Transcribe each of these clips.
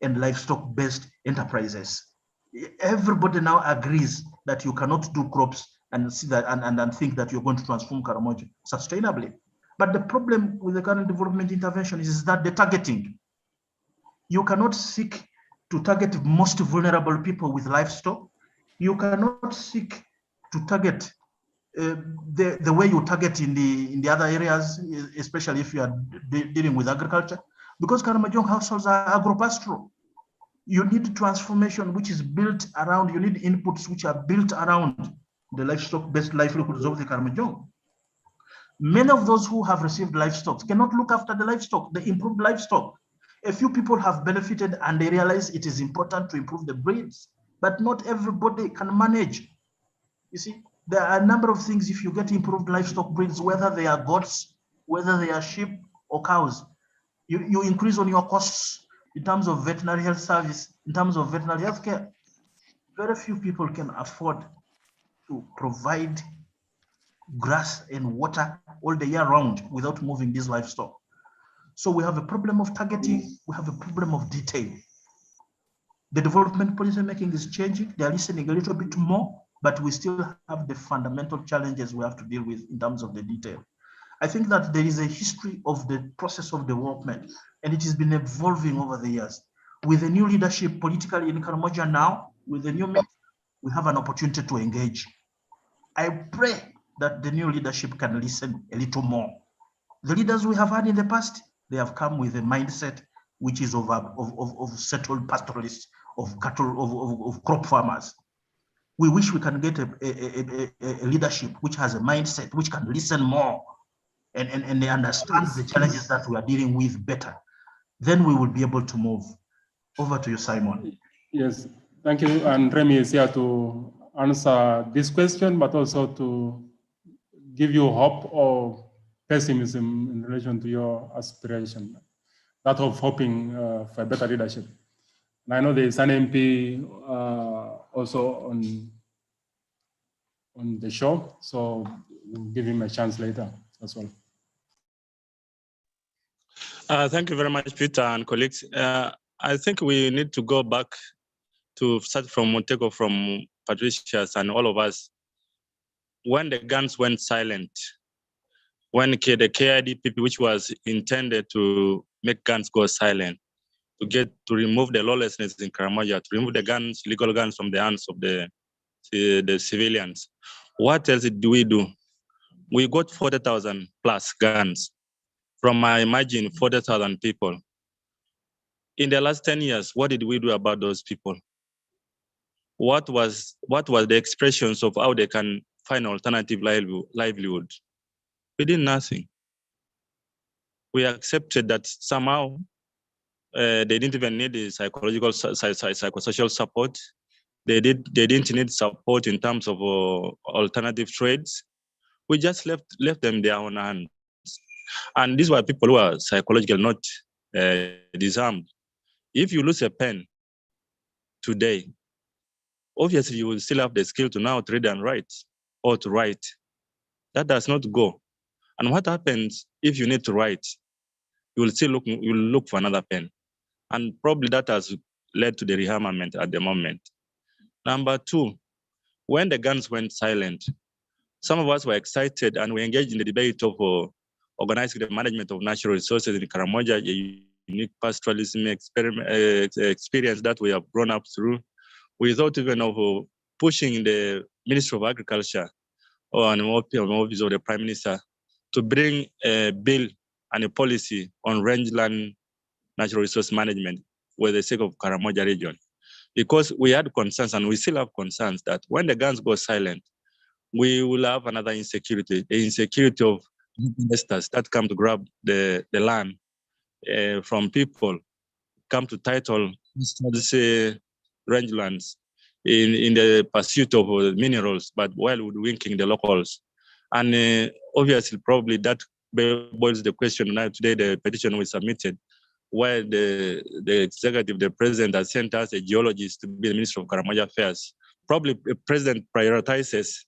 and livestock-based enterprises. Everybody now agrees that you cannot do crops and see that and think that you're going to transform Karamoja sustainably. But the problem with the current development intervention is that the targeting. You cannot seek to target most vulnerable people with livestock. You cannot seek to target the way you target in the other areas, especially if you are dealing with agriculture, because Karamojong households are agropastoral. You need transformation which is built around, you need inputs which are built around the livestock-based livelihoods of the Karamojong. Many of those who have received livestock cannot look after the livestock, the improved livestock. A few people have benefited and they realize it is important to improve the breeds, but not everybody can manage. You see, there are a number of things if you get improved livestock breeds, whether they are goats, whether they are sheep or cows, you increase on your costs in terms of veterinary health service, in terms of veterinary health care. Very few people can afford to provide grass and water all the year round without moving these livestock. So we have a problem of targeting, we have a problem of detail. The development policy making is changing, they're listening a little bit more, but we still have the fundamental challenges we have to deal with in terms of the detail. I think that there is a history of the process of development, and it has been evolving over the years. With the new leadership politically in Karamoja now, with the new minister, we have an opportunity to engage. I pray that the new leadership can listen a little more. The leaders we have had in the past, they have come with a mindset which is of settled pastoralists, of cattle, of crop farmers. We wish we can get a leadership which has a mindset which can listen more and they understand the challenges that we are dealing with better. Then we will be able to move. Over to you, Simon. Yes, thank you. And Remy is here to answer this question, but also to give you hope or pessimism in relation to your aspiration, that of hoping for better leadership. And I know there is an MP also on the show, so we'll give him a chance later as well. Thank you very much, Peter and colleagues. I think we need to go back to start from Montego, from Patricia's and all of us. When the guns went silent, when the KIDP, which was intended to make guns go silent, to remove the lawlessness in Karamoja, to remove the guns, legal guns from the hands of the civilians. What else do? We got 40,000 plus guns from, I imagine, 40,000 people. In the last 10 years, what did we do about those people? What was the expressions of how they can find alternative livelihood? We did nothing. We accepted that somehow they didn't even need the psychological, psychosocial support. They didn't need support in terms of alternative trades. We just left them their own hands. And these were people who are psychological, not disarmed. If you lose a pen today, obviously you will still have the skill to now read and write, or to write. That does not go. And what happens if you need to write? You will look for another pen. And probably that has led to the rearmament at the moment. Number two, when the guns went silent, some of us were excited and we engaged in the debate of organizing the management of natural resources in Karamoja, a unique pastoralism experience that we have grown up through. We thought even of pushing the Ministry of Agriculture or an office of the Prime Minister to bring a bill and a policy on rangeland natural resource management for the sake of Karamoja region. Because we had concerns, and we still have concerns, that when the guns go silent, we will have another insecurity, the insecurity of investors that come to grab the land from people, come to title rangelands in the pursuit of minerals, but while hoodwinking the locals. And obviously, probably that boils the question now today, the petition we submitted, where the executive, the president, has sent us a geologist to be the Minister of Karamoja Affairs. Probably the president prioritizes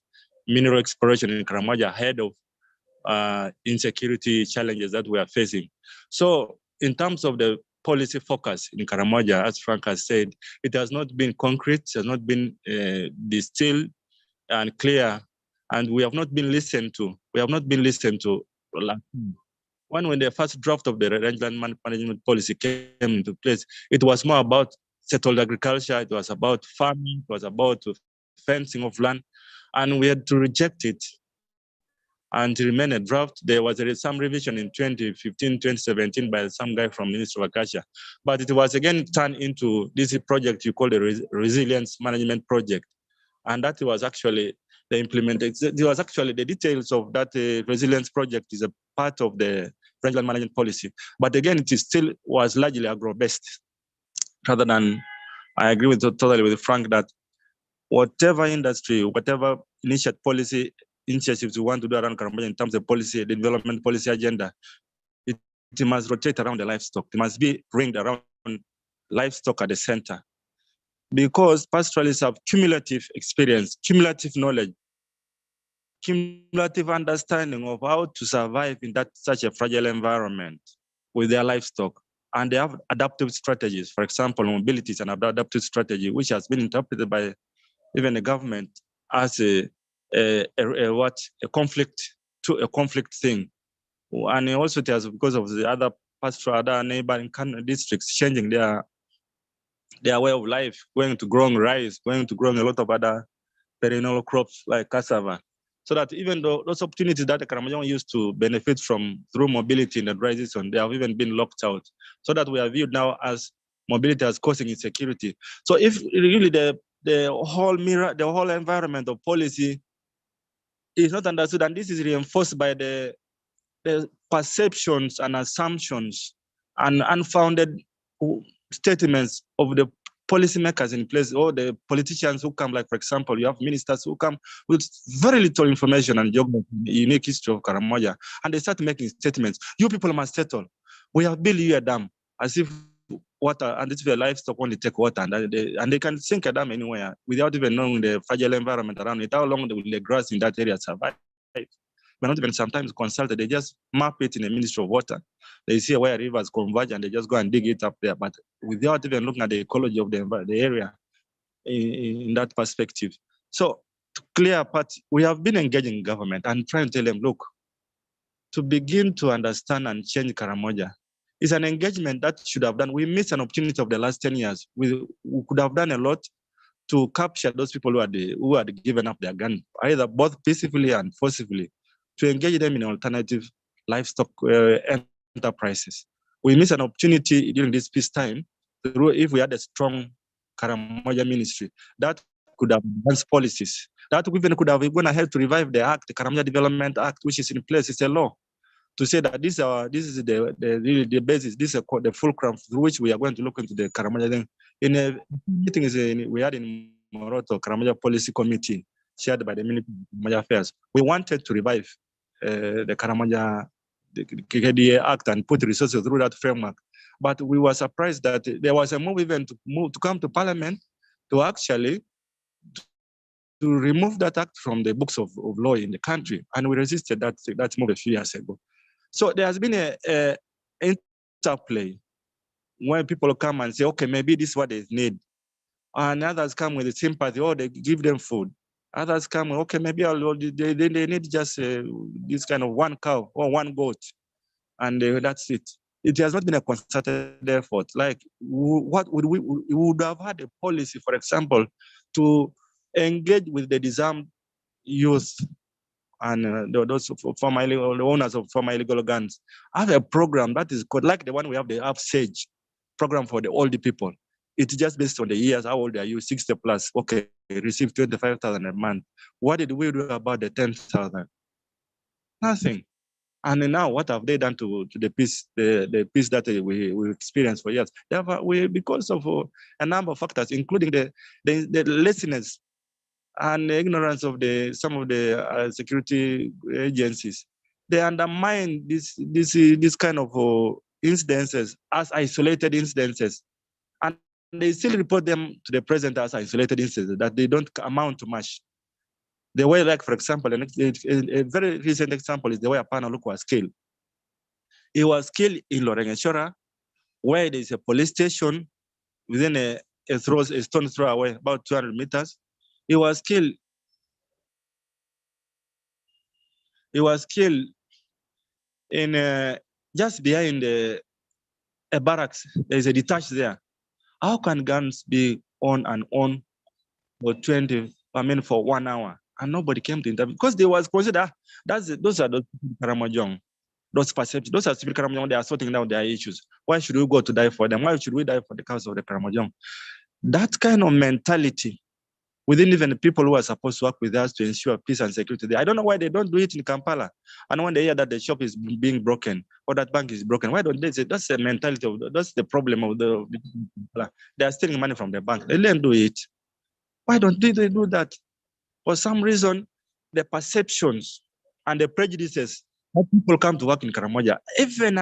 mineral exploration in Karamoja ahead of insecurity challenges that we are facing. So in terms of the policy focus in Karamoja, as Frank has said, it has not been concrete, it has not been distilled and clear, and we have not been listened to. We have not been listened to. When the first draft of the rangeland management policy came into place, it was more about settled agriculture, it was about farming, it was about fencing of land, and we had to reject it and to remain a draft. There was some revision in 2015, 2017 by some guy from Ministry of Agriculture, but it was again turned into this project you call the Resilience Management Project. And that was actually the implementation. It was actually the details of that resilience project is a part of the rangeland management policy. But again, it is still was largely agro-based, rather than, I agree with totally with Frank that whatever industry, whatever initiative policy initiatives we want to do around Karamoja in terms of policy, the development policy agenda, it must rotate around the livestock. It must be ringed around livestock at the center. Because pastoralists have cumulative experience, cumulative knowledge, cumulative understanding of how to survive in such a fragile environment with their livestock. And they have adaptive strategies. For example, mobility is an adaptive strategy, which has been interpreted by even the government as a conflict thing. And also it has, because of the other pastoral, other neighboring districts changing their way of life, going to growing rice, going to growing a lot of other perennial crops like cassava. So that even though those opportunities that the Karamoja used to benefit from through mobility in the dry season, they have even been locked out. So that we are viewed now as mobility as causing insecurity. So if really the whole environment of policy is not understood, and this is reinforced by the perceptions and assumptions and unfounded statements of the policymakers in place, or the politicians who come, like, for example, you have ministers who come with very little information and geography, unique history of Karamoja, and they start making statements. You people must settle. We have built you a dam, as if water, and it's where livestock only take water, and they can sink a dam anywhere without even knowing the fragile environment around it. How long will the grass in that area survive? We're not even sometimes consulted. They just map it in the Ministry of Water. They see where rivers converge and they just go and dig it up there, but without even looking at the ecology of the area in that perspective. So to clear apart, we have been engaging government and trying to tell them, look, to begin to understand and change Karamoja is an engagement that should have done. We missed an opportunity of the last 10 years. We could have done a lot to capture those people who had given up their gun, either both peacefully and forcibly, to engage them in alternative livestock enterprises. We missed an opportunity during this peacetime if we had a strong Karamoja ministry that could have advanced policies, that even could have gone ahead to revive the act, the Karamoja Development Act, which is in place. It's a law to say that this is the basis, this is the fulcrum through which we are going to look into the Karamoja thing. In a meeting we had in Moroto, Karamoja Policy Committee, chaired by the Ministry of Karamoja Affairs, we wanted to revive the Karamoja KDA Act and put resources through that framework. But we were surprised that there was a move even to come to Parliament to actually to remove that act from the books of law in the country. And we resisted that move a few years ago. So there has been a interplay when people come and say, okay, maybe this is what they need. And others come with sympathy, or they give them food. Others come, okay, maybe they need just this kind of one cow or one goat, and that's it. It has not been a concerted effort. Like, what would we would have had a policy, for example, to engage with the disarmed youth and those former illegal, the owners of former illegal guns. Have a program that is called, like the one we have, the Sage program for the older people. It's just based on the years. How old are you? 60 plus. Okay, receive 25,000 a month. What did we do about the 10,000? Nothing. And now, what have they done to the peace, the peace that we experienced for years? Because of a number of factors, including the laziness and the ignorance of some of the security agencies, they undermine this kind of incidences as isolated incidences, and they still report them to the president as isolated incidents that they don't amount to much. The way, like, for example, a very recent example is the way Apana Luke was killed. He was killed in Loreneshora where there's a police station within a stone throw away, about 200 meters. He was killed. He was killed in just behind a barracks. There's a detached there. How can guns be on and on for for 1 hour? And nobody came to intervene because they was considered those are the Karamojong. Those perceptions, those are civil Karamojong, they are sorting out their issues. Why should we go to die for them? Why should we die for the cause of the Karamojong? That kind of mentality within even the people who are supposed to work with us to ensure peace and security. I don't know why they don't do it in Kampala. And when they hear that the shop is being broken or that bank is broken, why don't they say that's the mentality of that's the problem of the people. They are stealing money from the bank. They didn't do it. Why don't they do that? For some reason, the perceptions and the prejudices how people come to work in Karamoja, even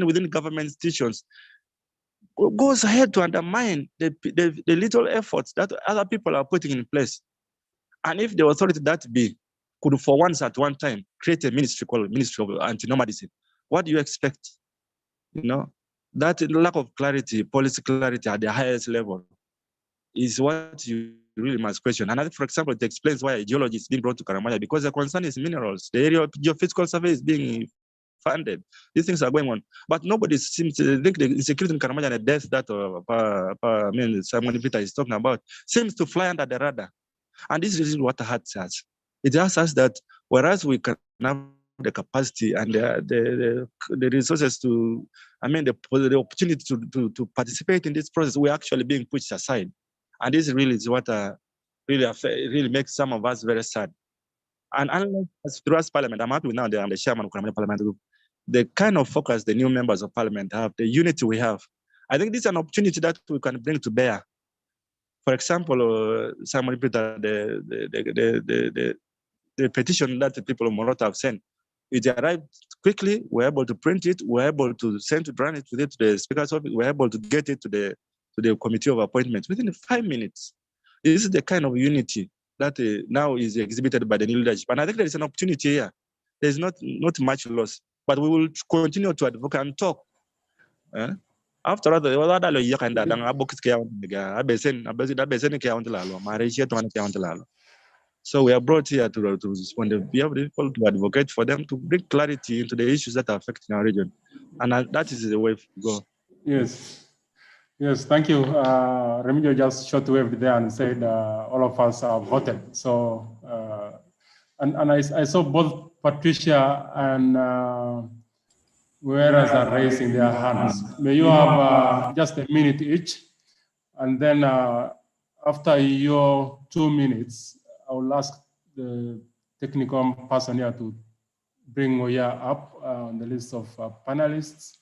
within government institutions, goes ahead to undermine the little efforts that other people are putting in place. And if the authority that be could for once at one time create a ministry called Ministry of Anti-Nomadism, what do you expect? You know, that lack of clarity, policy clarity at the highest level is what you really must question. And I think, for example, it explains why geology is being brought to Karamoja, because the concern is minerals. The area of geophysical survey is being funded. These things are going on. But nobody seems to think the insecurity in Karamoja and the death that Simon Peter is talking about seems to fly under the radar. And this is what hurts us. It hurts us that whereas we can have the capacity and the resources to, the opportunity to participate in this process, we're actually being pushed aside. And this really is what really makes some of us very sad. And through us Parliament, I'm happy now that I'm the chairman of Karamoja Parliament Group. The kind of focus the new members of Parliament have, the unity we have, I think this is an opportunity that we can bring to bear. For example, Simon Peter, the petition that the people of Morota have sent, it arrived quickly. We're able to print it. We're able to send it, run it to the Speaker's office. We're able to get it to the Committee of Appointments within 5 minutes. This is the kind of unity that now is exhibited by the new leadership. And I think there is an opportunity here. There's not much loss, but we will continue to advocate and talk. After all, so we are brought here to respond. We have people to advocate for them to bring clarity into the issues that are affecting our region, and that is the way to go. Yes, thank you. Remigio just shot waved there and said all of us are voted. So, and I saw both Patricia and Whereas are raising their hands. May you have just a minute each, and then after your 2 minutes, I will ask the technical person here to bring Oya up on the list of panelists,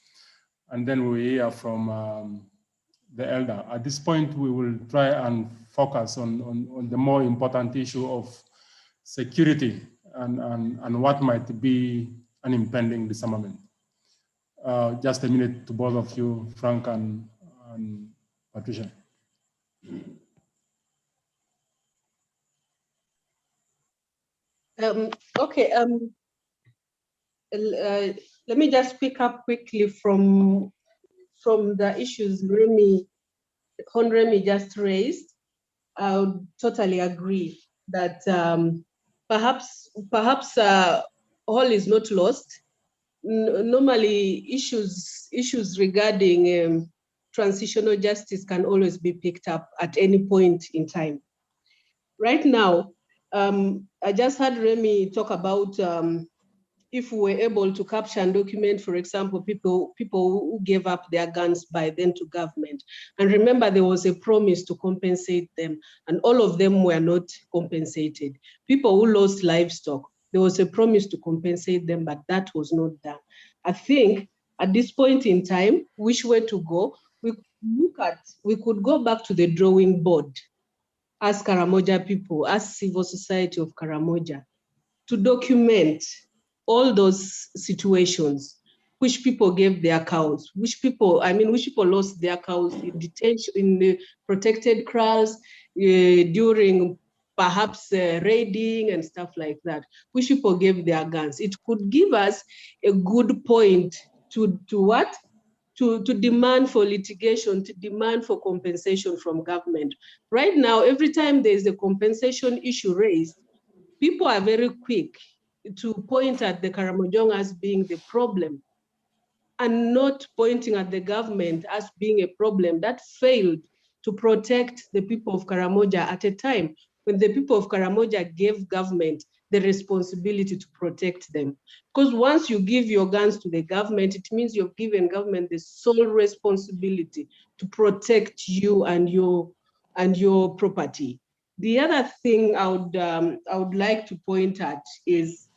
and then we hear from the elder. At this point, we will try and focus on the more important issue of security and what might be an impending disarmament. Just a minute to both of you, Frank and Patricia. Okay. Let me just pick up quickly from the issues Remy just raised. I would totally agree that perhaps all is not lost. Normally, issues regarding transitional justice can always be picked up at any point in time. Right now, I just heard Remy talk about if we were able to capture and document, for example, people who gave up their guns by then to government. And remember, there was a promise to compensate them, and all of them were not compensated. People who lost livestock, there was a promise to compensate them, but that was not done. I think at this point in time, which way to go, we could go back to the drawing board as Karamoja people, as civil society of Karamoja, to document all those situations, which people gave their cows, which people lost their cows in detention, in the protected kraals, during perhaps raiding and stuff like that, which people gave their guns. It could give us a good point to to demand for litigation, to demand for compensation from government. Right now, every time there's a compensation issue raised, people are very quick to point at the Karamojong as being the problem and not pointing at the government as being a problem that failed to protect the people of Karamoja at a time when the people of Karamoja gave government the responsibility to protect them. Because once you give your guns to the government, it means you've given government the sole responsibility to protect you and your property. The other thing I would like to point at is,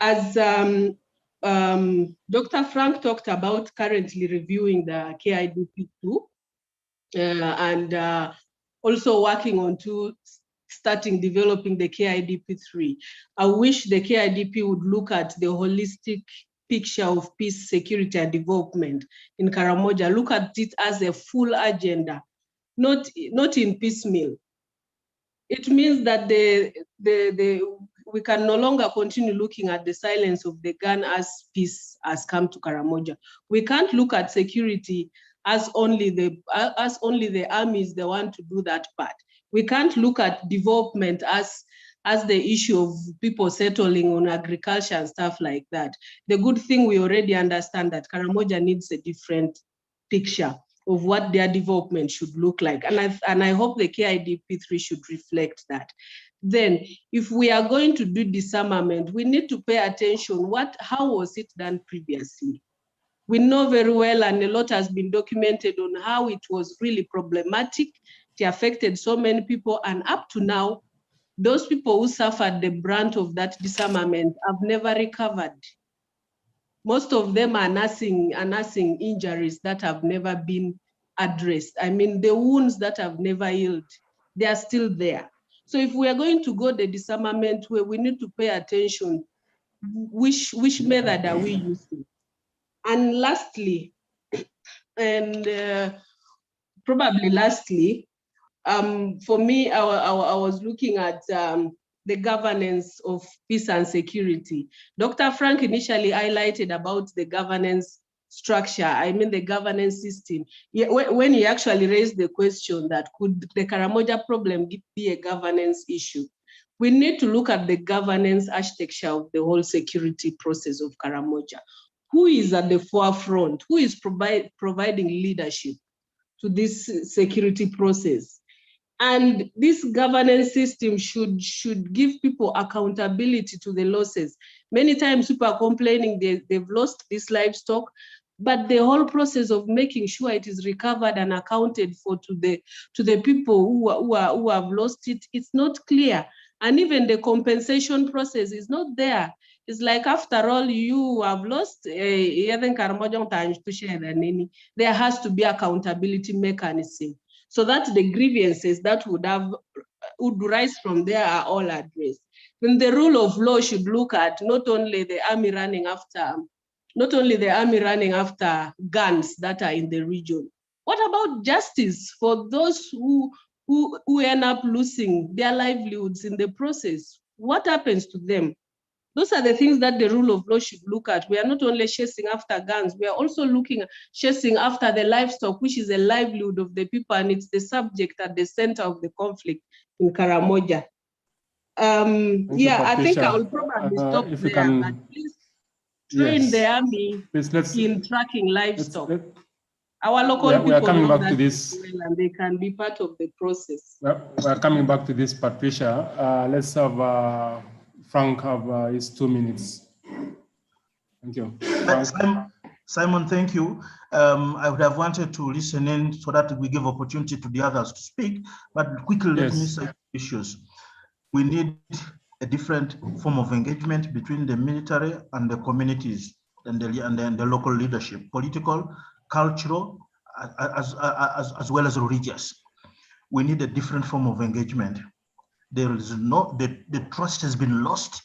as Dr. Frank talked about currently reviewing the KIDP2 and also working on starting developing the KIDP3. I wish the KIDP would look at the holistic picture of peace, security, and development in Karamoja. Look at it as a full agenda, not in piecemeal. It means that we can no longer continue looking at the silence of the gun as peace has come to Karamoja. We can't look at security as only the army is the one to do that part. We can't look at development as the issue of people settling on agriculture and stuff like that. The good thing, we already understand that Karamoja needs a different picture of what their development should look like. And I hope the KIDP3 should reflect that. Then, if we are going to do disarmament, we need to pay attention, how was it done previously? We know very well, and a lot has been documented on how it was really problematic. It affected so many people, and up to now, those people who suffered the brunt of that disarmament have never recovered. Most of them are nursing injuries that have never been addressed. I mean, the wounds that have never healed, they are still there. So if we are going to go the disarmament way, we need to pay attention, which method are we using? And lastly, probably lastly, for me, I was looking at the governance of peace and security. Dr. Frank initially highlighted about the governance structure, the governance system. When he actually raised the question that could the Karamoja problem be a governance issue, we need to look at the governance architecture of the whole security process of Karamoja. Who is at the forefront? Who is providing leadership to this security process? And this governance system should give people accountability to the losses. Many times people are complaining they've lost this livestock, but the whole process of making sure it is recovered and accounted for to the people who have lost it, it's not clear. And even the compensation process is not there. It's like, after all, you have lost, there has to be accountability mechanism, so that the grievances that would rise from there are all addressed. Then the rule of law should look at not only the army running after guns that are in the region. What about justice for those who end up losing their livelihoods in the process? What happens to them? Those are the things that the rule of law should look at. We are not only chasing after guns, we are also chasing after the livestock, which is a livelihood of the people, and it's the subject at the center of the conflict in Karamoja. I think I will probably stop there, but please train the army in tracking livestock. Our local people know that well, and they can be part of the process. We are coming back to this, Patricia. Let's have Frank have his 2 minutes. Thank you. Simon, thank you. I would have wanted to listen in so that we give opportunity to the others to speak, but quickly let me say issues. We need a different form of engagement between the military and the communities and the local leadership, political, cultural, as well as religious. We need a different form of engagement. There is the trust has been lost,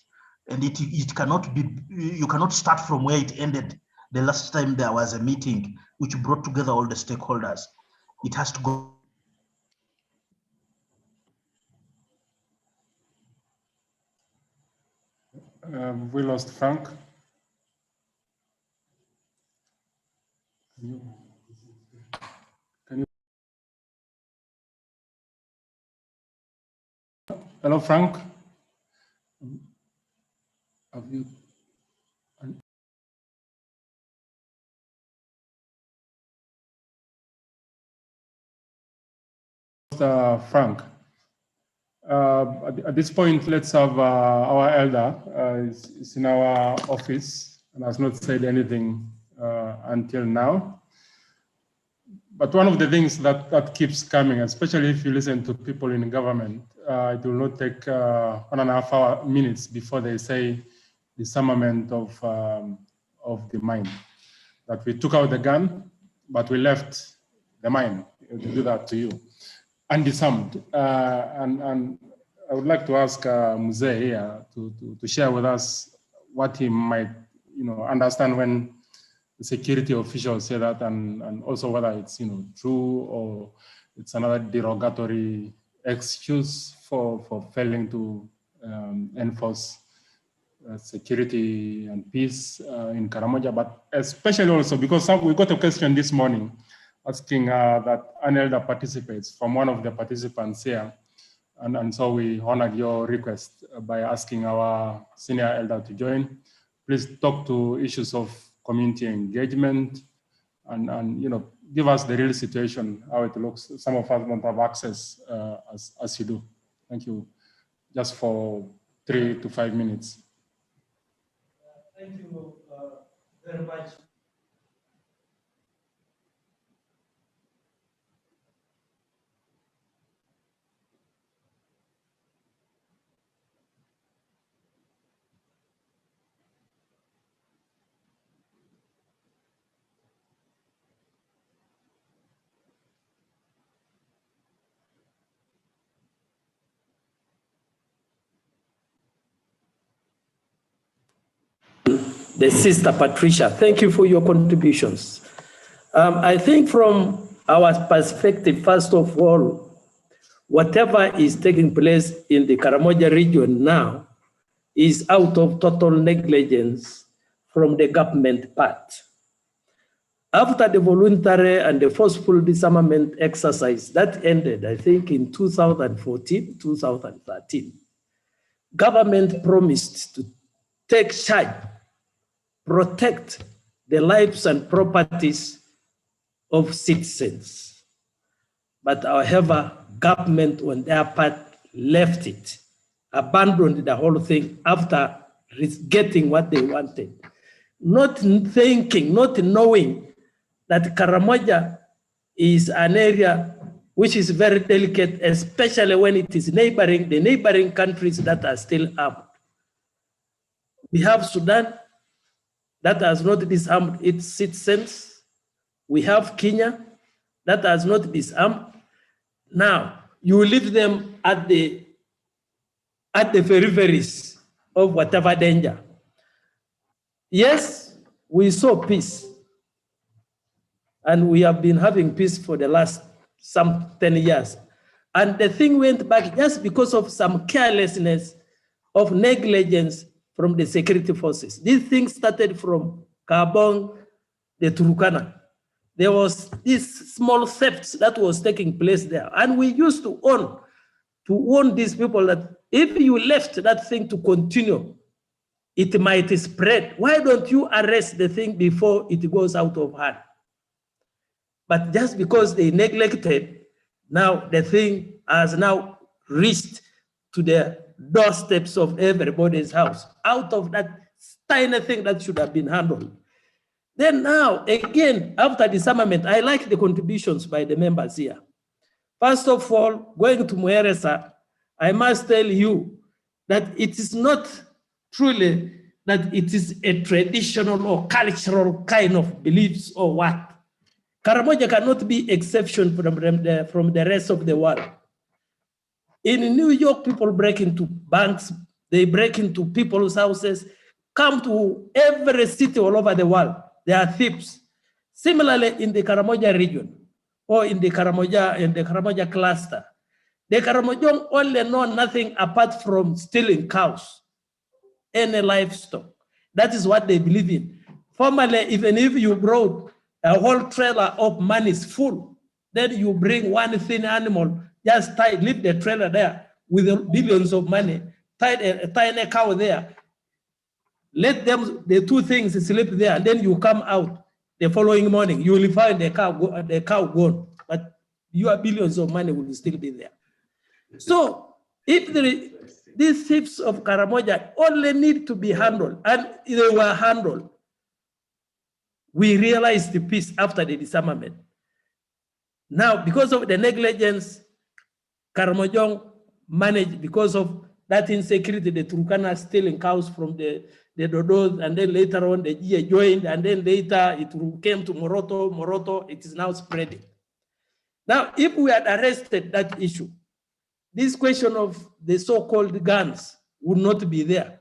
and it cannot be, you cannot start from where it ended the last time there was a meeting which brought together all the stakeholders. It has to go. We lost Frank. Can you? Hello, Frank. Have you? Frank. At this point, let's have our elder is in our office and has not said anything until now. But one of the things that keeps coming, especially if you listen to people in government, it will not take 1.5 minutes before they say disarmament of the mine. That we took out the gun, but we left the mine to do that to you. Undisarmed. And I would like to ask Mzee here to share with us what he might understand when the security officials say that, and also whether it's true or it's another derogatory excuse for failing to enforce security and peace in Karamoja, but especially also because we got a question this morning asking that an elder participates from one of the participants here. And so we honored your request by asking our senior elder to join. Please talk to issues of community engagement and give us the real situation, how it looks. Some of us don't have access as you do. Thank you. Just for 3 to 5 minutes. Thank you very much. The Sister Patricia, thank you for your contributions. I think from our perspective, first of all, whatever is taking place in the Karamoja region now is out of total negligence from the government part. After the voluntary and the forceful disarmament exercise that ended, I think in 2014, 2013, government promised to take charge, protect the lives and properties of citizens. But however, government on their part left it, abandoned the whole thing after getting what they wanted. Not thinking, not knowing that Karamoja is an area which is very delicate, especially when it is neighboring the neighboring countries that are still armed. We have Sudan that has not disarmed its citizens. We have Kenya that has not disarmed. Now, you leave them at the peripheries of whatever danger. Yes, we saw peace. And we have been having peace for the last some 10 years. And the thing went back just because of some carelessness of negligence from the security forces. These things started from Kabong, the Turkana. There was this small thefts that was taking place there. And we used to warn these people that if you left that thing to continue, it might spread. Why don't you arrest the thing before it goes out of hand? But just because they neglected, now the thing has now reached to the doorsteps of everybody's house, out of that tiny thing that should have been handled. Then now, again, after disarmament, I like the contributions by the members here. First of all, going to Mueresa, I must tell you that it is not truly that it is a traditional or cultural kind of beliefs or what. Karamoja cannot be exception from the rest of the world. In New York, people break into banks, they break into people's houses, come to every city all over the world. They are thieves. Similarly, in the Karamoja region, or in the Karamoja cluster, the Karamojong only know nothing apart from stealing cows, any livestock. That is what they believe in. Formerly, even if you brought a whole trailer of money is full. Then you bring one thin animal, just leave the trailer there with billions of money, tie a cow there, let them, the two things sleep there, and then you come out the following morning, you will find the cow gone, but your billions of money will still be there. So if these thieves of Karamoja only need to be handled, and they were handled, we realized the peace after the disarmament. Now, because of the negligence, Karamojong managed, because of that insecurity, the Turkana stealing cows from the Dodos, and then later on the GA joined, and then later it came to Moroto, it is now spreading. Now, if we had arrested that issue, this question of the so-called guns would not be there.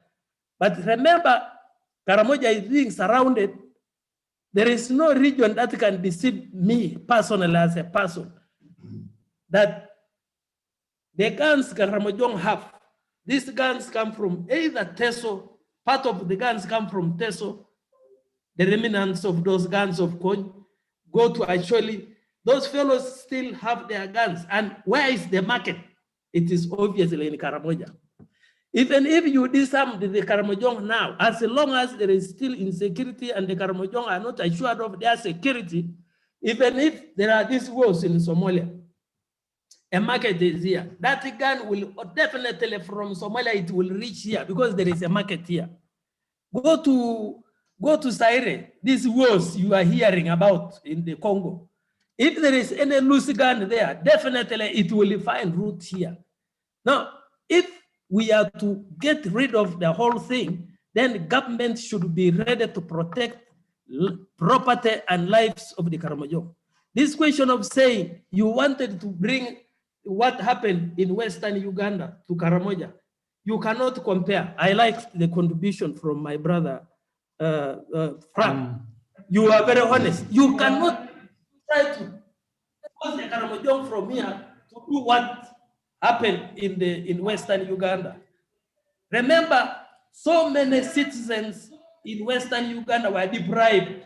But remember, Karamoja is being surrounded. There is no region that can deceive me personally as a person that the guns Karamojong have, these guns come from either Teso, part of the guns come from Teso, the remnants of those guns of Kony, go to Acholi. Those fellows still have their guns. And where is the market? It is obviously in Karamoja. Even if you disarm the Karamojong now, as long as there is still insecurity and the Karamojong are not assured of their security, even if there are these wars in Somalia, a market is here. That gun will definitely from Somalia, it will reach here because there is a market here. Go to Zaire, these wars you are hearing about in the Congo. If there is any loose gun there, definitely it will find root here. Now, if we are to get rid of the whole thing, then the government should be ready to protect property and lives of the Karamojong. This question of saying you wanted to bring what happened in Western Uganda to Karamoja, you cannot compare. I like the contribution from my brother, Frank. You are very honest. You cannot try to force the Karamojong from here to do what happened in Western Uganda. Remember, so many citizens in Western Uganda were deprived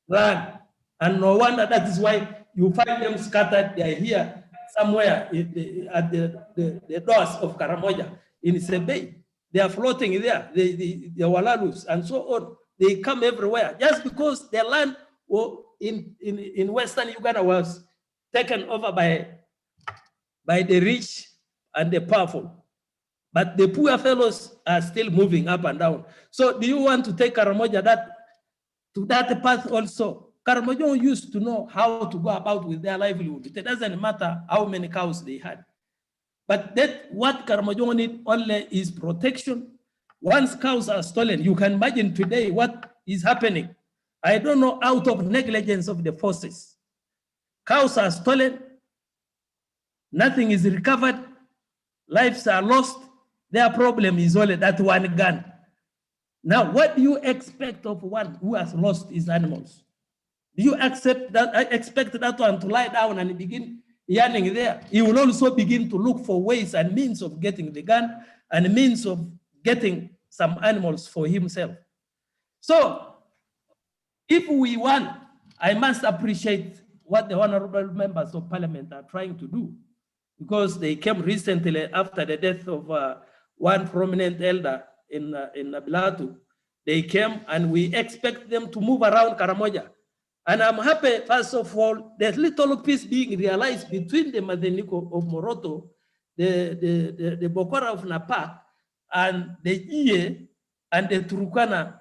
land, and no wonder that is why you find them scattered. They are here somewhere at the doors of Karamoja in Sebei. They are floating there, the Walalus and so on. They come everywhere just because their land in Western Uganda was taken over by the rich and the powerful. But the poor fellows are still moving up and down. So do you want to take Karamoja to that path also? Karamoja used to know how to go about with their livelihood. It doesn't matter how many cows they had. But what Karamoja need only is protection. Once cows are stolen, you can imagine today what is happening. I don't know, out of negligence of the forces. Cows are stolen, nothing is recovered, lives are lost. Their problem is only that one gun. Now, what do you expect of one who has lost his animals? Do you expect that one to lie down and begin yearning there? He will also begin to look for ways and means of getting the gun and means of getting some animals for himself. So, if we want, I must appreciate what the honorable members of parliament are trying to do, because they came recently after the death of one prominent elder in Nabilatu. They came and we expect them to move around Karamoja. And I'm happy, first of all, there's little peace being realized between the Madeniko of Moroto, the Bokora of Napa, and the Iye and the Turkana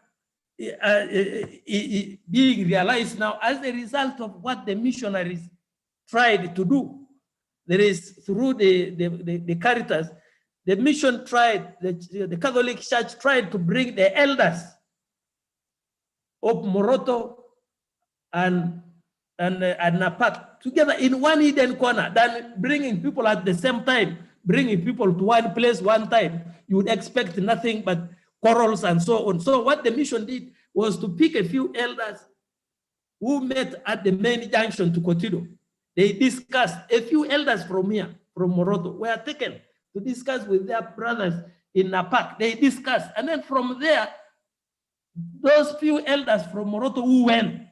being realized now as a result of what the missionaries tried to do. There is, through the Caritas, the mission tried, the Catholic Church tried to bring the elders of Moroto and Napak together in one hidden corner, than bringing people at the same time, bringing people to one place one time. You would expect nothing but quarrels and so on. So what the mission did was to pick a few elders who met at the main junction to Kotido. They discussed, a few elders from here, from Moroto, were taken to discuss with their brothers in Napak. They discussed, and then from there, those few elders from Moroto who went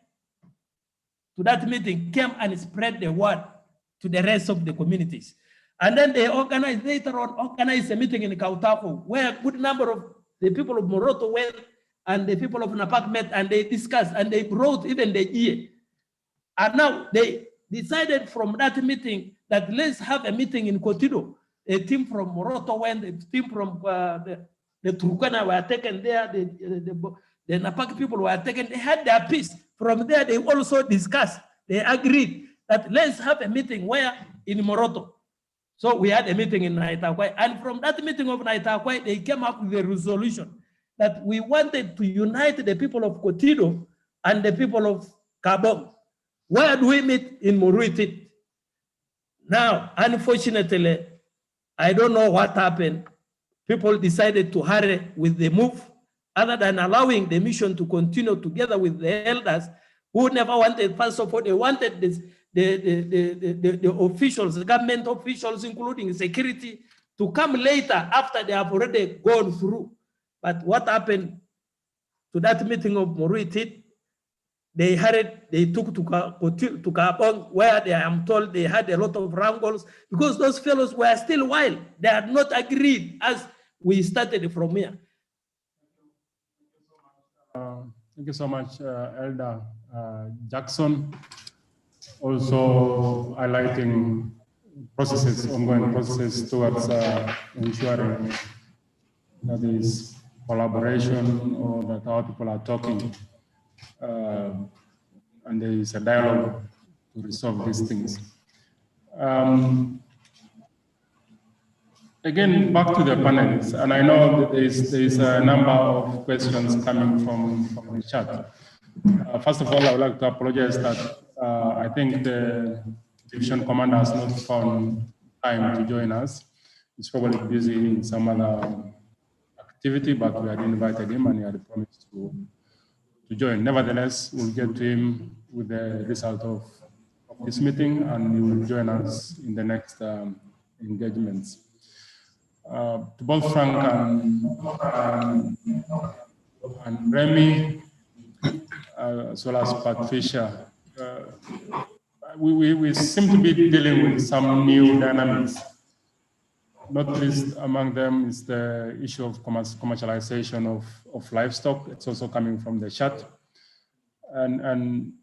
to that meeting came and spread the word to the rest of the communities. And then they later on organized a meeting in Kautako where a good number of the people of Moroto went and the people of Napak met and they discussed and they wrote even the year. And now they decided from that meeting that let's have a meeting in Kotido. A team from Moroto went, a team from the Turkana were taken there, the Napak people were taken, they had their peace. From there, they also discussed, they agreed that let's have a meeting where in Moroto. So we had a meeting in Naitakwai, and from that meeting of Naitakwai, they came up with a resolution that we wanted to unite the people of Kotido and the people of Kabong. Where do we meet? In Muruitit. Now, unfortunately, I don't know what happened. People decided to hurry with the move, other than allowing the mission to continue together with the elders who never wanted, first of all, they wanted this, the officials, the government officials, including security, to come later after they have already gone through. But what happened to that meeting of Muruitit? They hurried, they took to Kabong, where I am told they had a lot of wrangles because those fellows were still wild. They had not agreed as we started from here. Thank you so much, Elder Jackson. Also highlighting processes, ongoing processes towards ensuring that there is collaboration or that our people are talking and there is a dialogue to resolve these things. Again, back to the panelists, and I know that there is a number of questions coming from the chat. First of all, I would like to apologize that I think the division commander has not found time to join us. He's probably busy in some other activity, but we had invited him and he had promised to join. Nevertheless, we'll get to him with the result of this meeting and he will join us in the next engagements. To both Frank and Remy, as well as Patricia, we seem to be dealing with some new dynamics. Not least among them is the issue of commercialization of livestock. It's also coming from the chat. And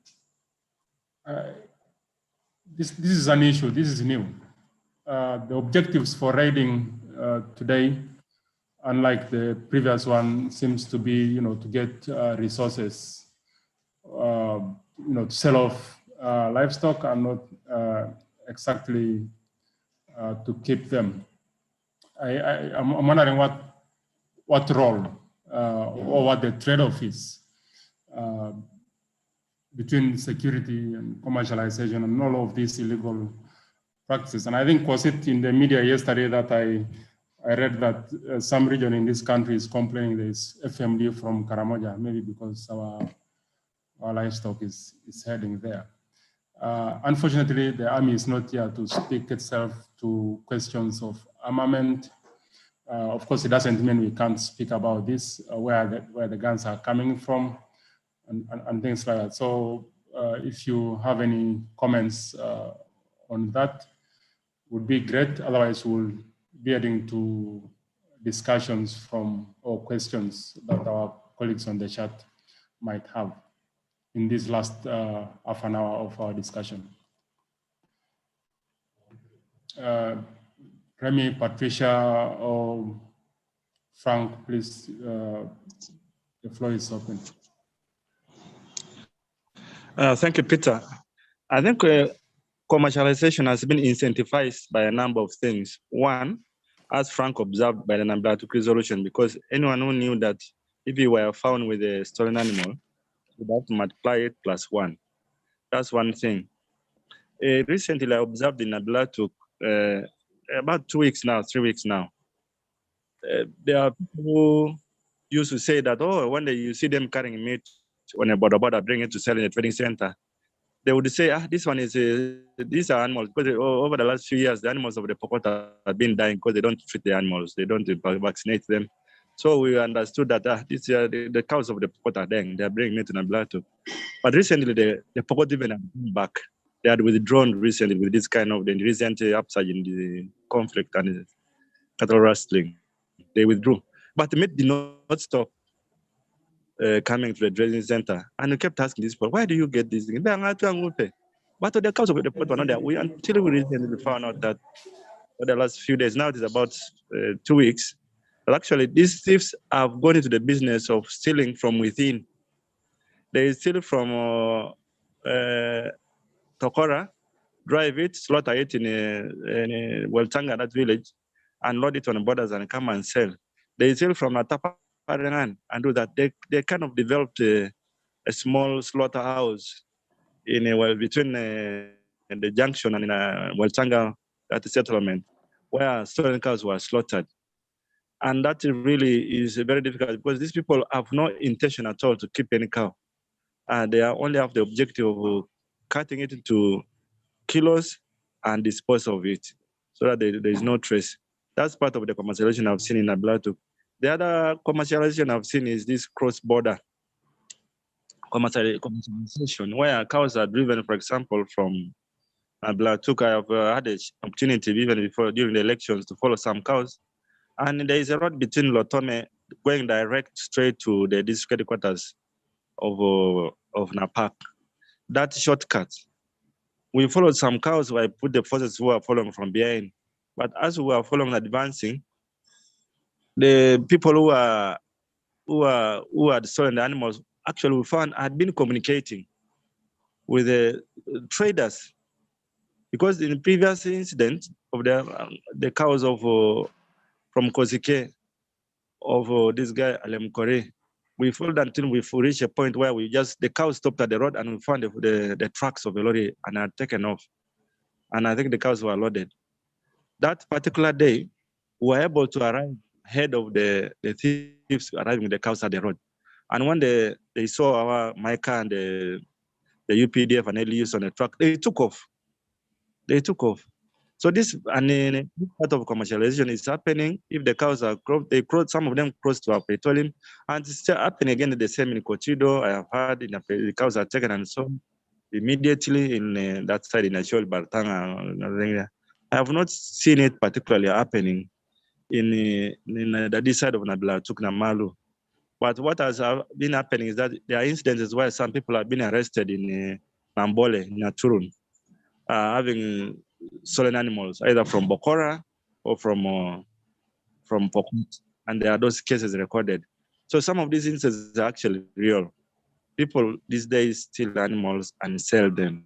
this is an issue, this is new. The objectives for raiding today, unlike the previous one, seems to be, to get resources, to sell off livestock and not exactly to keep them. I'm wondering what role or what the trade-off is between security and commercialization and all of these illegal practices. And I think was it in the media yesterday that I read that some region in this country is complaining there is FMD from Karamoja, maybe because our livestock is heading there. Unfortunately, the army is not here to speak itself to questions of armament. Of course, it doesn't mean we can't speak about this, where the guns are coming from, and things like that. So if you have any comments on that, would be great. Otherwise, we'll be heading to discussions from or questions that our colleagues on the chat might have in this last half an hour of our discussion. Remy, Patricia, or Frank, please, the floor is open. Thank you, Peter. I think commercialization has been incentivized by a number of things. One, as Frank observed, by the Nambiatuk resolution, because anyone who knew that if you were found with a stolen animal, you would have to multiply it +1. That's one thing. Recently, I observed in Nambiatuk about 2 weeks now, 3 weeks now. There are people who used to say that, oh, when you see them carrying meat on a border, bring it to sell in a trading center, they would say, this one is, these are animals, because over the last few years, the animals of the Pokot have been dying because they don't treat the animals, they don't vaccinate them. So we understood that these are the cows of the Pokot are there. They are bringing it to Nablato. But recently, the Pokot even have come back. They had withdrawn recently with this kind of the recent upsurge in the conflict and the cattle rustling. They withdrew. But the meat did not stop coming to the dressing center. And we kept asking these people, why do you get these things? But the cows of the Pokot were not there. Until we recently found out that for the last few days, now it is about 2 weeks, but actually these thieves have gone into the business of stealing from within. They steal from Tokora, drive it, slaughter it in a Weltanga, that village, and load it on the borders and come and sell. They steal from Ataparangan and do that. They kind of developed a small slaughterhouse between the junction and Weltanga at the settlement, where stolen cows were slaughtered. And that really is very difficult because these people have no intention at all to keep any cow. They only have the objective of cutting it into kilos and dispose of it so that there is no trace. That's part of the commercialization I've seen in Ablatuk. The other commercialization I've seen is this cross-border commercialization where cows are driven, for example, from Ablatuk. I have had an opportunity even before during the elections to follow some cows. And there is a road between Lotome going direct straight to the district headquarters of Napak. That shortcut. We followed some cows where I put the forces who are following from behind. But as we were following advancing, the people who had stolen the animals, actually we found had been communicating with the traders. Because in the previous incident of the cows from Kozike, of this guy Alem Kore, we followed until we reached a point where the cows stopped at the road and we found the tracks of the lorry and had taken off. And I think the cows were loaded. That particular day, we were able to arrive ahead of the thieves arriving with the cows at the road. And when they saw our Micah and the UPDF and LEUs on the truck, they took off. So this part of commercialization is happening. If the cows are crossed, some of them cross to our petroleum, and it's still happening again the same in Cochido. I have heard the cows are taken and sold immediately in that side in Achol, Bartanga. I have not seen it particularly happening in this side of Nabla, Tuknamalu. But what has been happening is that there are incidences where some people have been arrested in Nambole, in Naturun, having stolen animals, either from Bokora or from Pokot, and there are those cases recorded. So some of these instances are actually real. People these days steal animals and sell them.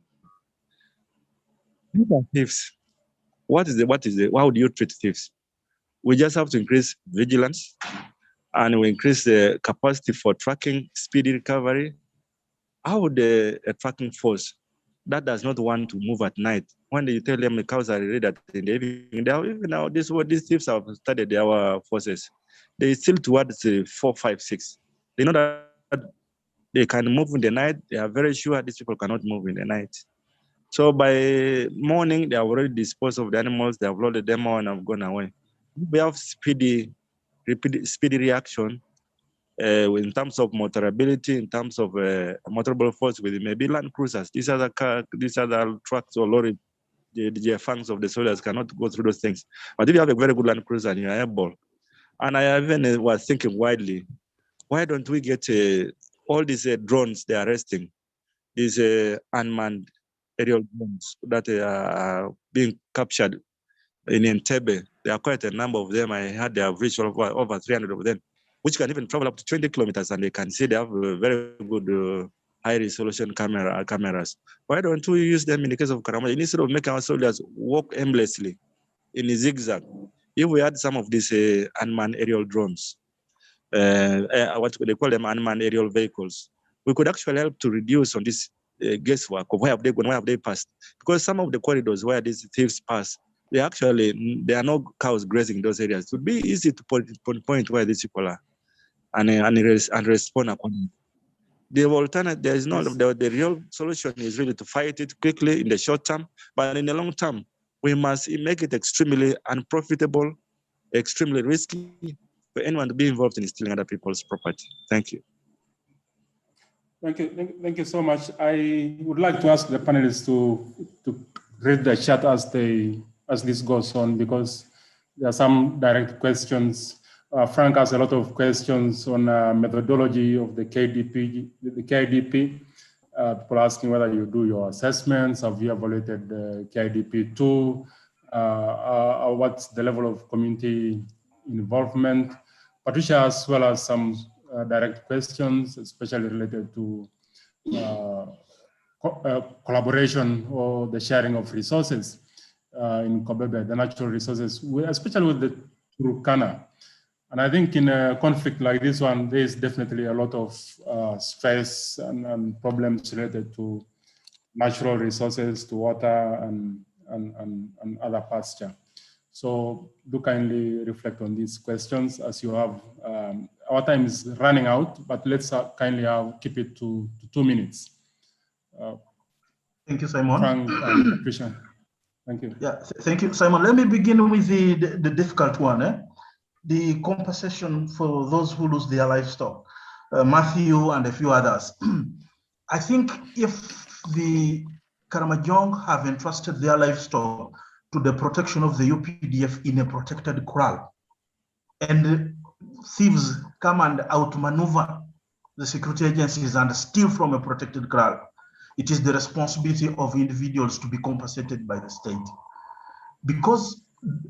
Thieves. How do you treat thieves? We just have to increase vigilance, and we increase the capacity for tracking, speedy recovery. How would a tracking force that does not want to move at night, when you tell them the cows are ready in the evening, even now these thieves have studied our forces. They still towards 4, 5, 6. They know that they can move in the night. They are very sure these people cannot move in the night. So by morning, they have already disposed of the animals. They have loaded them all and have gone away. We have speedy reaction in terms of motorability, in terms of motorable force with maybe land cruisers. These other trucks or lorry, the fangs of the soldiers cannot go through those things. But if you have a very good land cruiser and you are able, and I even was thinking widely, why don't we get all these drones they are arresting, these unmanned aerial drones that are being captured in Entebbe? There are quite a number of them. I had they have reached over 300 of them, which can even travel up to 20 kilometers, and they can see they have very good high-resolution cameras. Why don't we use them in the case of Karamoja? Instead of making our soldiers walk aimlessly in a zigzag, if we had some of these unmanned aerial drones, what they call them unmanned aerial vehicles, we could actually help to reduce on this guesswork of where have they gone, where have they passed. Because some of the corridors where these thieves pass, there are no cows grazing those areas. It would be easy to point where these people are and respond accordingly. The alternate, there is no, the real solution is really to fight it quickly in the short term, but in the long term, we must make it extremely unprofitable, extremely risky, for anyone to be involved in stealing other people's property. Thank you. Thank you so much. I would like to ask the panelists to read the chat as this goes on, because there are some direct questions. Frank has a lot of questions on methodology of the KDP. People asking whether you do your assessments, have you evaluated the KIDP 2, what's the level of community involvement. Patricia, as well as some direct questions, especially related to collaboration or the sharing of resources in Kobebe, the natural resources, especially with the Turkana. And I think in a conflict like this one, there is definitely a lot of stress and problems related to natural resources, to water and other pasture. So do kindly reflect on these questions as you have. Our time is running out, but let's kindly keep it to 2 minutes. Thank you, Simon. Frank and Patricia. Thank you. Yeah, thank you, Simon. Let me begin with the difficult one. The compensation for those who lose their livestock. Matthew and a few others. I think if the Karamojong have entrusted their livestock to the protection of the UPDF in a protected kraal, and thieves come and outmaneuver the security agencies and steal from a protected kraal, it is the responsibility of individuals to be compensated by the state. Because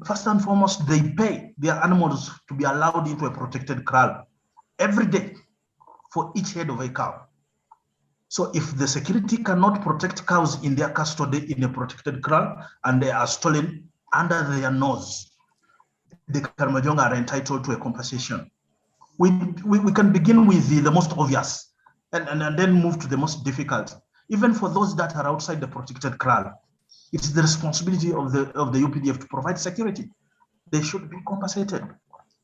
first and foremost, they pay their animals to be allowed into a protected kraal every day for each head of a cow. So if the security cannot protect cows in their custody in a protected kraal and they are stolen under their nose, the Karamojong are entitled to a compensation. We can begin with the most obvious and then move to the most difficult. Even for those that are outside the protected kraal, it's the responsibility of the UPDF to provide security. They should be compensated.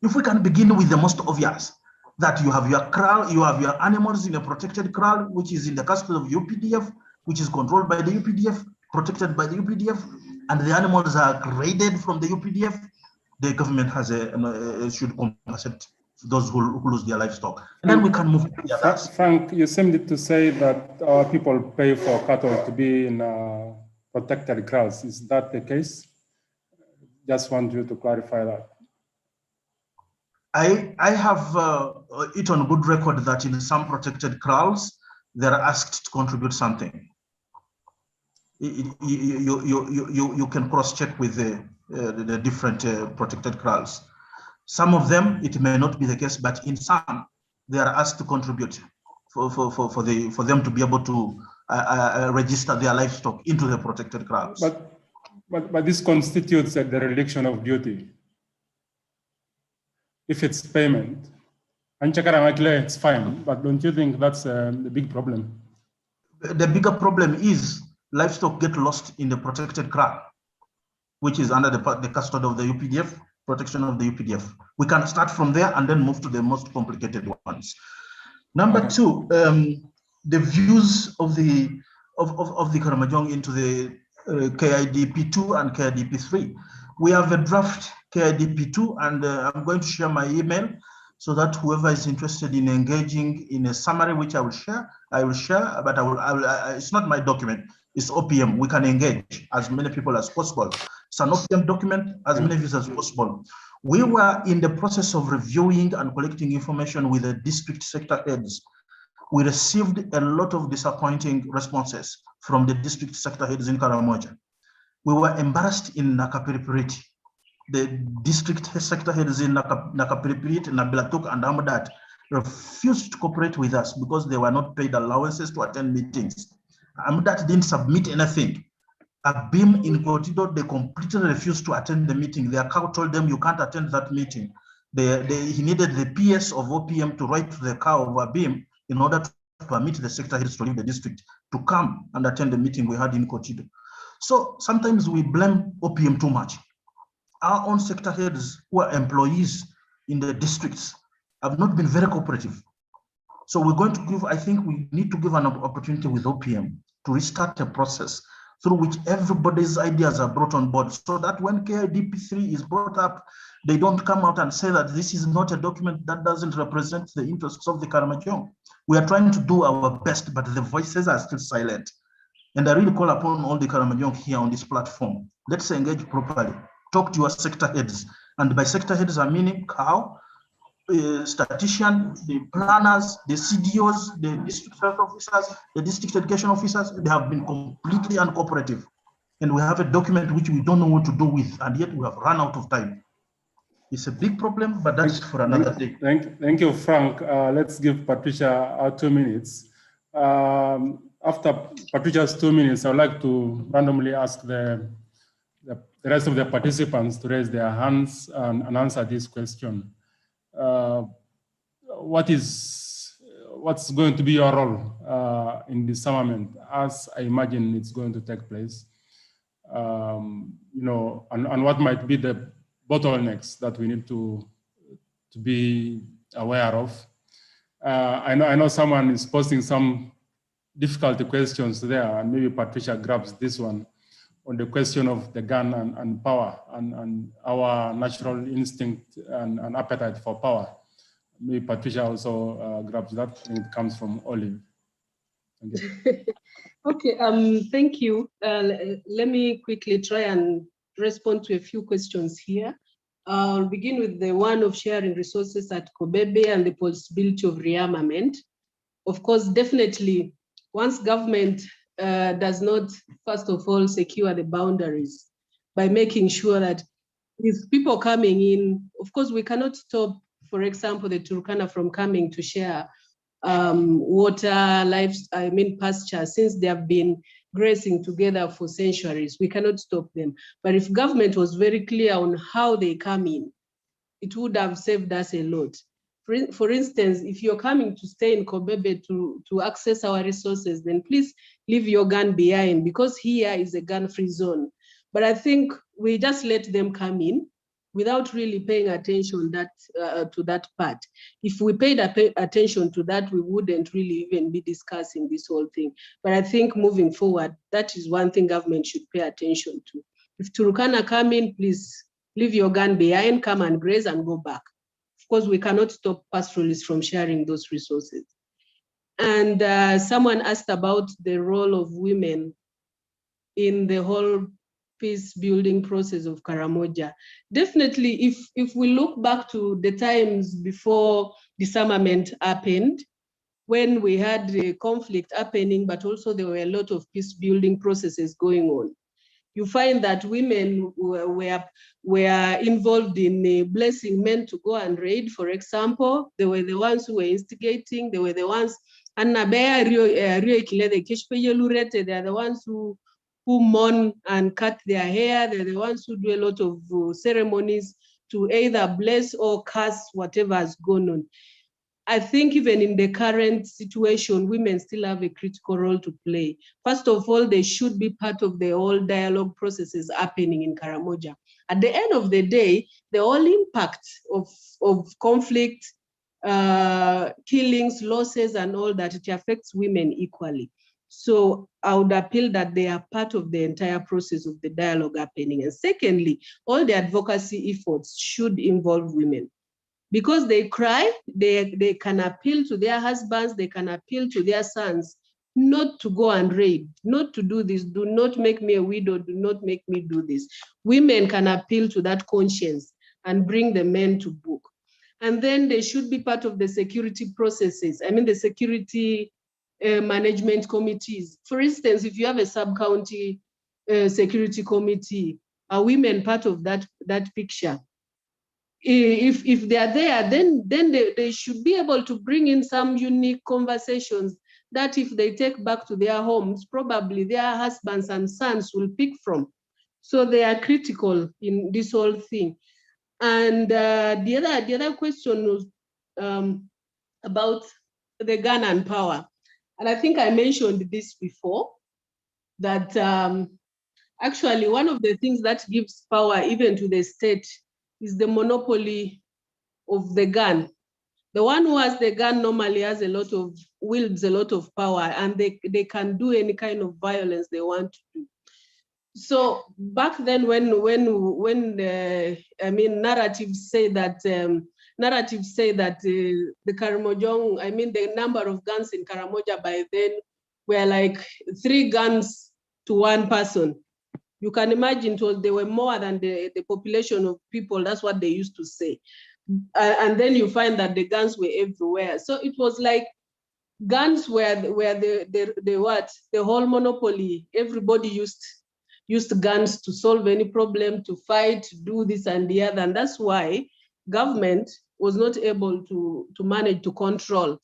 If we can begin with the most obvious, that you have your kraal, you have your animals in a protected kraal, which is in the custody of UPDF, which is controlled by the UPDF, protected by the UPDF, and the animals are graded from the UPDF, the government has should compensate those who lose their livestock. And then we can move to the others. Frank, you seemed to say that our people pay for cattle to be in protected kraals. Is that the case? Just want you to clarify that. I have it on good record that in some protected kraals, they're asked to contribute something. You can cross-check with the different protected kraals. Some of them, it may not be the case, but in some, they are asked to contribute for them to be able to register their livestock into the protected kraals. But this constitutes a dereliction of duty. If it's payment, and it's fine, but don't you think that's the big problem? The bigger problem is livestock get lost in the protected kraal, which is under the custody of the UPDF, protection of the UPDF. We can start from there and then move to the most complicated ones. Number two, the views of the Karamojong into the KIDP2 and KIDP3. We have a draft KIDP2, and I'm going to share my email so that whoever is interested in engaging in a summary, which I will share, but it's not my document, it's OPM. We can engage as many people as possible. It's an OPM document, as many views as possible. We were in the process of reviewing and collecting information with the district sector heads. We received a lot of disappointing responses from the district sector heads in Karamoja. We were embarrassed in Nakapiripiriti. The district sector heads in Nakapiripiriti, Nabilatuk, and Amadat refused to cooperate with us because they were not paid allowances to attend meetings. Amadat didn't submit anything. Abim in Kotido, they completely refused to attend the meeting. Their cow told them, you can't attend that meeting. He needed the PS of OPM to write to the cow of Abim in order to permit the sector heads to leave the district to come and attend the meeting we had in Kotido. So sometimes we blame OPM too much. Our own sector heads who are employees in the districts have not been very cooperative. So we're going to give, I think we need to give an opportunity with OPM to restart a process through which everybody's ideas are brought on board, so that when KIDP3 is brought up, they don't come out and say that this is not a document that doesn't represent the interests of the Karamojong. We are trying to do our best, but the voices are still silent. And I really call upon all the Karamojong here on this platform. Let's engage properly. Talk to your sector heads. And by sector heads, I mean cow, statistician, the planners, the CDOs, the district health officers, the district education officers. They have been completely uncooperative. And we have a document which we don't know what to do with, and yet we have run out of time. It's a big problem, but that's for another day. Thank you, Frank. Let's give Patricia 2 minutes. After Patricia's 2 minutes, I would like to randomly ask the rest of the participants to raise their hands and answer this question. What's going to be your role in disarmament, as I imagine it's going to take place? And what might be the bottlenecks that we need to be aware of? I know someone is posting some difficult questions there, and maybe Patricia grabs this one on the question of the gun and power and our natural instinct and appetite for power. Maybe Patricia also grabs that, and it comes from Olive. Thank you. Okay, thank you. Let me quickly try and respond to a few questions here. I'll begin with the one of sharing resources at Kobebe and the possibility of rearmament. Of course, definitely, once government does not, first of all, secure the boundaries by making sure that with people coming in, of course, we cannot stop, for example, the Turkana from coming to share water, pasture, since they have been grazing together for centuries. We cannot stop them. But if government was very clear on how they come in, it would have saved us a lot. For instance, if you're coming to stay in Kobebe to access our resources, then please leave your gun behind, because here is a gun-free zone. But I think we just let them come in without really paying attention to that part. If we paid attention to that, we wouldn't really even be discussing this whole thing. But I think moving forward, that is one thing government should pay attention to. If Turkana come in, please leave your gun behind, come and graze and go back. Of course, we cannot stop pastoralists from sharing those resources. And someone asked about the role of women in the whole peace building process of Karamoja. Definitely, if we look back to the times before disarmament happened, when we had the conflict happening, but also there were a lot of peace building processes going on, you find that women were involved in blessing men to go and raid, for example. They were the ones who were instigating. They were the ones, they are the ones who mourn and cut their hair. They're the ones who do a lot of ceremonies to either bless or curse whatever has gone on. I think even in the current situation, women still have a critical role to play. First of all, they should be part of the whole dialogue processes happening in Karamoja. At the end of the day, the whole impact of conflict, killings, losses, and all that, it affects women equally. So I would appeal that they are part of the entire process of the dialogue happening. And secondly, all the advocacy efforts should involve women. Because they cry, they can appeal to their husbands, they can appeal to their sons, not to go and raid, not to do this, do not make me a widow, do not make me do this. Women can appeal to that conscience and bring the men to book. And then they should be part of the security processes. I mean, the security management committees. For instance, if you have a sub-county security committee, are women part of that picture? If they are there, then they should be able to bring in some unique conversations that if they take back to their homes, probably their husbands and sons will pick from. So they are critical in this whole thing. And the other question was about the gun and power. And I think I mentioned this before, that actually one of the things that gives power even to the state is the monopoly of the gun. The one who has the gun normally has wields a lot of power, and they can do any kind of violence they want to do. So back then, when I mean, narratives say that the Karamojong, I mean, the number of guns in Karamoja by then were like 3 guns to 1 person. You can imagine they were more than the population of people. That's what they used to say. And then you find that the guns were everywhere. So it was like guns were the whole monopoly. Everybody used guns to solve any problem, to fight, to do this and the other. And that's why government was not able to manage to control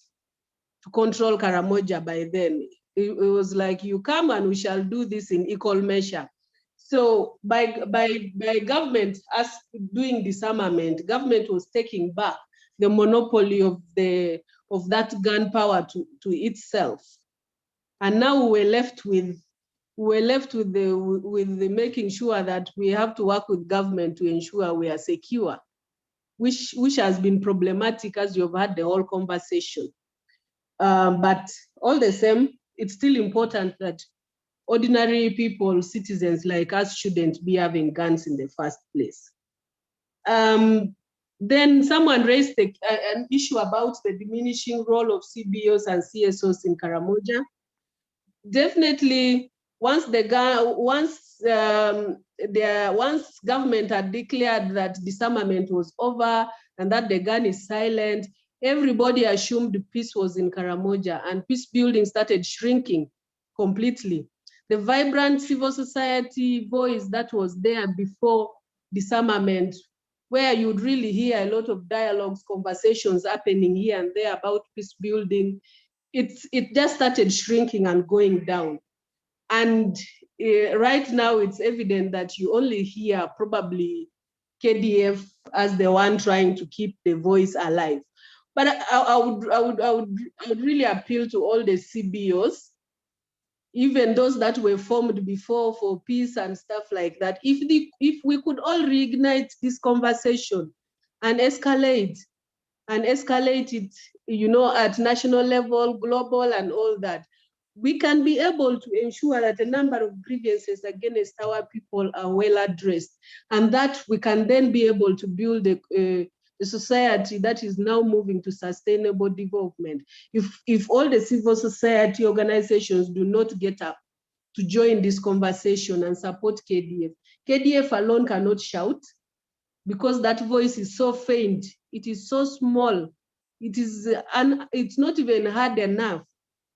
Karamoja by then. It was like, you come and we shall do this in equal measure. So by government, us doing disarmament, government was taking back the monopoly of that gunpowder to itself. And now we're left with the making sure that we have to work with government to ensure we are secure, which has been problematic, as you've had the whole conversation. But all the same, it's still important that ordinary people, citizens like us, shouldn't be having guns in the first place. Then someone raised an issue about the diminishing role of CBOs and CSOs in Karamoja. Definitely, once government had declared that disarmament was over and that the gun is silent, everybody assumed peace was in Karamoja, and peace building started shrinking completely. The vibrant civil society voice that was there before disarmament, where you'd really hear a lot of dialogues, conversations happening here and there about peace building, it just started shrinking and going down. And right now it's evident that you only hear probably KDF as the one trying to keep the voice alive. But I would really appeal to all the CBOs, even those that were formed before for peace and stuff like that. If we could all reignite this conversation and escalate it, at national level, global, and all that, we can be able to ensure that a number of grievances against our people are well addressed, and that we can then be able to build a society that is now moving to sustainable development. If all the civil society organizations do not get up to join this conversation and support KDF alone cannot shout, because that voice is so faint, it is so small, it's not even hard enough.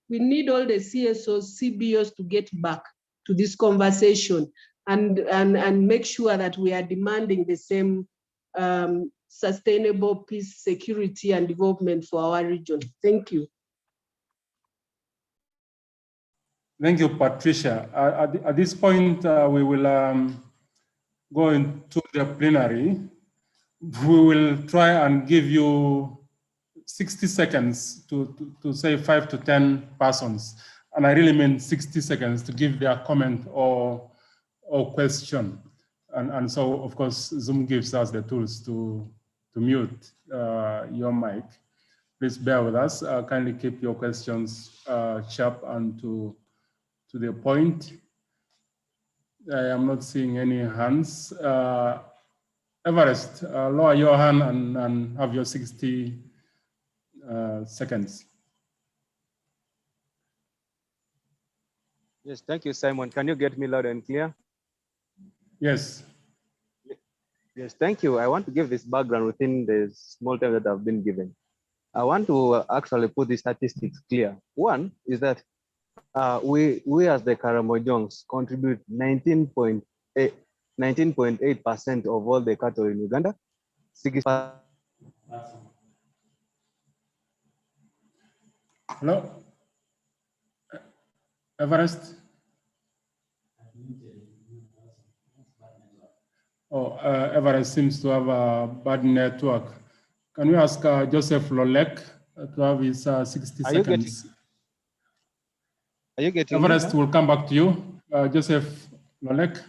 We need all the CSOs, CBOs to get back to this conversation and make sure that we are demanding the same sustainable peace, security, and development for our region. Thank you. Thank you, Patricia. At this point, we will go into the plenary. We will try and give you 60 seconds to say 5 to 10 persons. And I really mean 60 seconds to give their comment or question. And so, of course, Zoom gives us the tools to mute your mic. Please bear with us. Kindly keep your questions sharp and to the point. I am not seeing any hands. Everest, lower your hand and have your 60 seconds. Yes, thank you, Simon. Can you get me loud and clear? Yes. Yes, thank you. I want to give this background within the small time that I've been given. I want to actually put the statistics clear. One is that we as the Karamojongs contribute 19.8% of all the cattle in Uganda. 60%. Hello, Everest. Oh, Everest seems to have a bad network. Can we ask Joseph Lolek to have his 60 seconds? Are you getting Everest will come back to you. Joseph Lolek.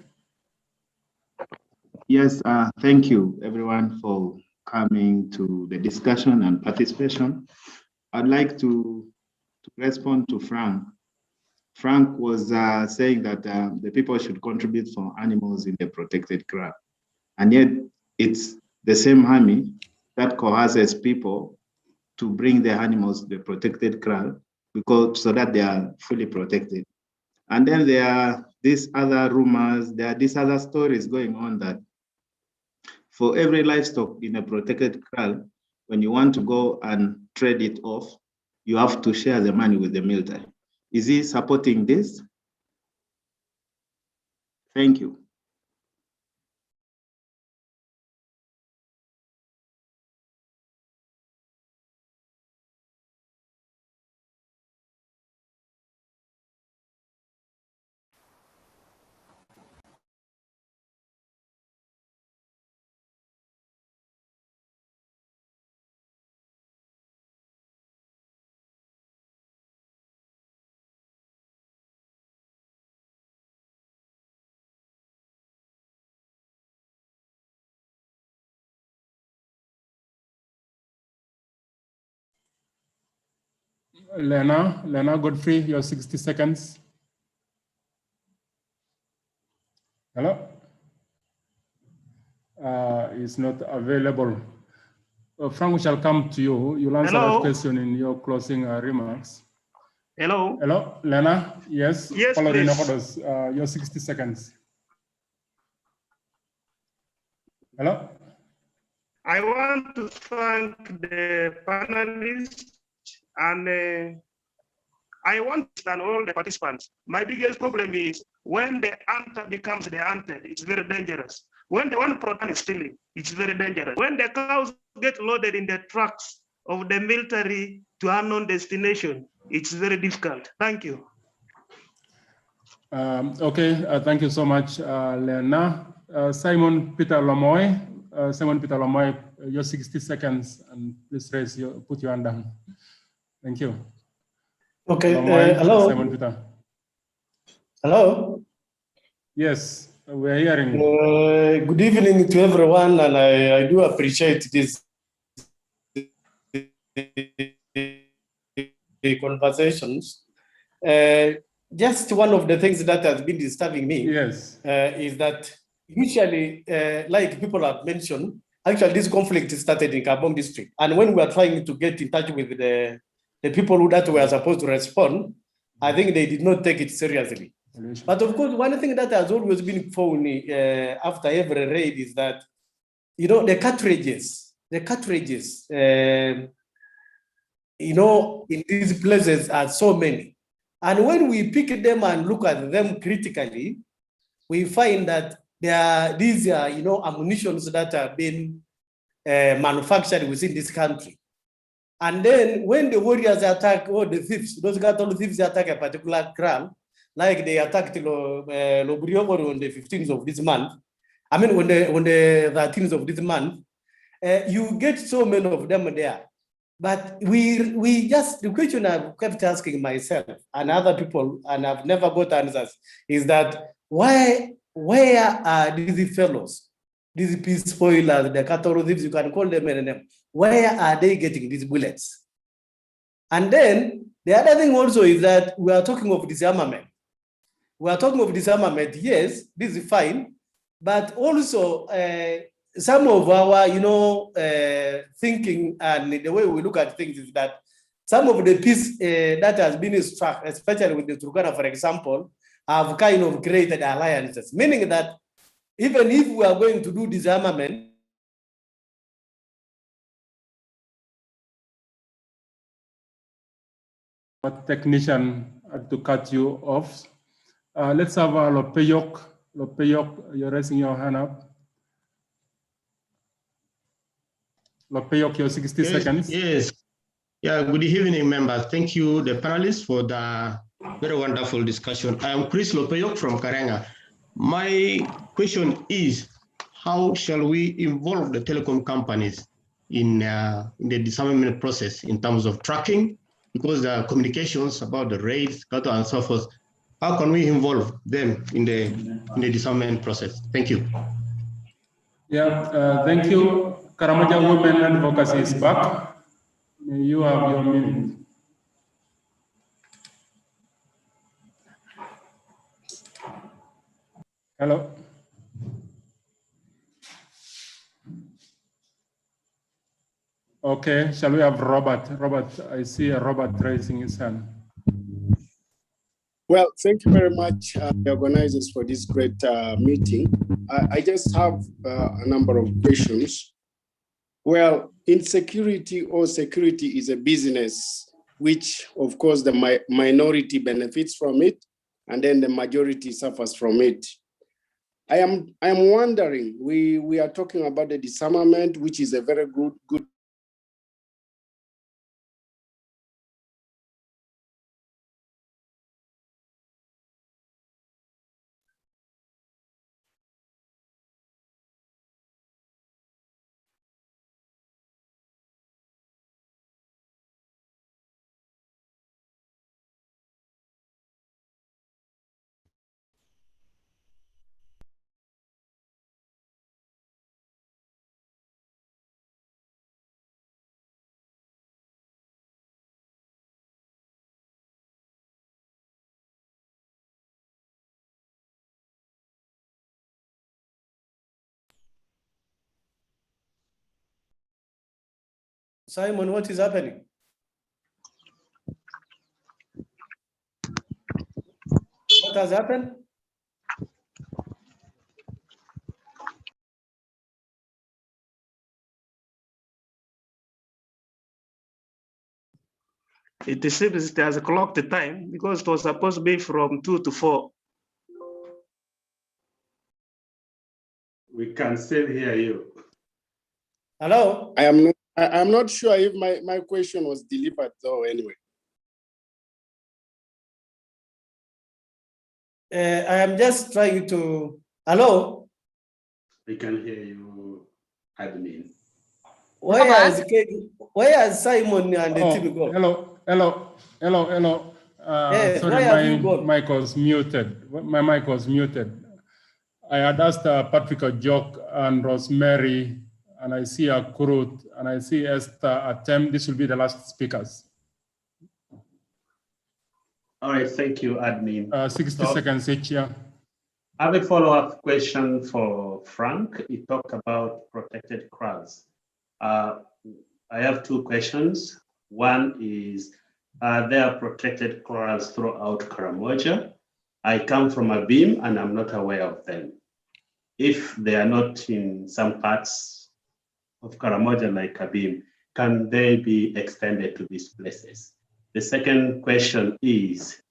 Yes, thank you everyone for coming to the discussion and participation. I'd like to respond to Frank Frank was saying that the people should contribute for animals in the protected kraal. And yet it's the same army that coerces people to bring their animals to the protected kraal because so that they are fully protected. And then there are these other rumors, there are these other stories going on that for every livestock in a protected kraal, when you want to go and trade it off, you have to share the money with the military. Is he supporting this? Thank you. Lena Godfrey, your 60 seconds. Hello? Is not available. Frank, we shall come to you. You'll answer that question in your closing remarks. Hello? Hello, Lena? Yes? Yes, Follow please. the orders. Your 60 seconds. Hello? I want to thank the panelists and I want to thank all the participants. My biggest problem is when the hunter becomes the hunted, it's very dangerous. When the one product is stealing, it's very dangerous. When the cows get loaded in the trucks of the military to unknown destination, it's very difficult. Thank you. Okay, thank you so much, Lena. Simon Peter Lomoy. Simon Peter Lomoy, your 60 seconds, and please put your hand down. Thank you. Okay, Lomoy, hello. Simon Peter. Hello. Yes, we're hearing you. Good evening to everyone, and I do appreciate this conversations. Just one of the things that has been disturbing me is that usually, like people have mentioned, actually this conflict started in Kabong district. And when we are trying to get in touch with the people who that were supposed to respond, I think they did not take it seriously. But of course, one thing that has always been phony after every raid is that, you know, the cartridges, you know, in these places are so many. And when we pick them and look at them critically, we find that these are, you know, ammunitions that have been manufactured within this country. And then when the warriors attack, or the thieves, those cattle thieves attack a particular kraal, like they attacked Lobriogoro on the 15th of this month, I mean, on the 13th of this month, you get so many of them there. But we just, the question I've kept asking myself and other people, and I've never got answers, is that where are these fellows, these peace spoilers, the cattle thieves, you can call them any name, where are they getting these bullets? And then the other thing also is that we are talking of disarmament. We are talking of disarmament, yes, this is fine, but also some of our, you know, thinking and the way we look at things is that some of the peace that has been struck, especially with the Turkana, for example, have kind of created alliances, meaning that even if we are going to do disarmament, technician to cut you off. Let's have Lopeyok. Lopeyok, you're raising your hand up. Lopeyok, your 60 seconds. Yes. Yeah, good evening, members. Thank you, the panelists, for the very wonderful discussion. I am Chris Lopeyok from Karenga. My question is, how shall we involve the telecom companies in the disarmament process in terms of tracking? Because there are communications about the raids, cattle, and so forth. How can we involve them in the disarmament process? Thank you. Yeah, thank you. Karamoja Women Advocacy is back. May you have your minute. Hello. Okay, shall we have Robert? Robert, I see a Robert raising his hand. Well, thank you very much, the organizers, for this great meeting. I just have a number of questions. Well, insecurity or security is a business, which of course the minority benefits from it, and then the majority suffers from it. I am wondering, we are talking about the disarmament, which is a very good. Simon, what is happening? What has happened? It seems it has clocked the time because it was supposed to be from 2 to 4. We can still hear you. Hello? I'm not sure if my question was delivered though anyway. I am just trying to, hello? We can hear you, admin. Where is Simon and the team go? Hello. Yes, Sorry, where have you gone? mic was muted. My mic was muted. I had asked Patrick a joke and Rosemary, and I see a Kurut, and I see Esther attempt. This will be the last speakers. All right, thank you, admin. 60 seconds each, yeah. I have a follow-up question for Frank. He talked about protected kraals. I have two questions. One is, are there protected kraals throughout Karamoja? I come from Abim and I'm not aware of them. If they are not in some parts of Karamoja like Abim, can they be extended to these places? The second question is,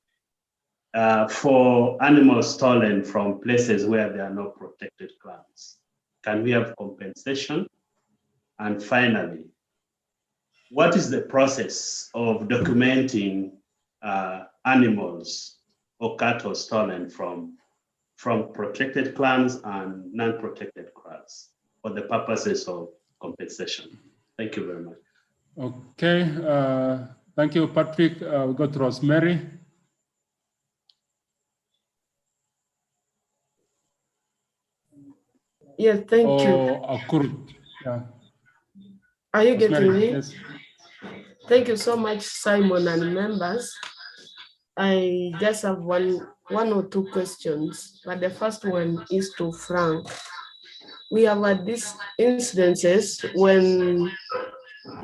for animals stolen from places where there are no protected grounds, can we have compensation? And finally, what is the process of documenting animals or cattle stolen from protected clans and non-protected clans for the purposes of compensation? Thank you very much. Okay, thank you, Patrick. We go to Rosemary. Yes, thank you. Kurut. Yeah. Are you getting me? Yes. Thank you so much, Simon and members. I just have one or two questions, but the first one is to Frank. We have had these incidences when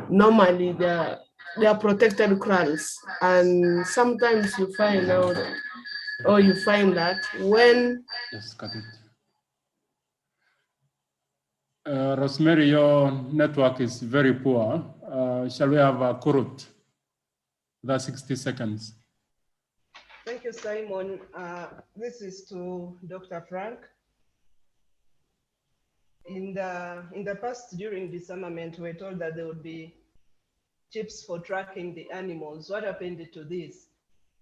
normally they are protected kraals, and sometimes you find out, or you find that when Just cut it. Rosemary, your network is very poor. Shall we have Kurut? That's 60 seconds. Thank you, Simon. This is to Dr. Frank. In the past, during disarmament, we were told that there would be chips for tracking the animals. What happened to this?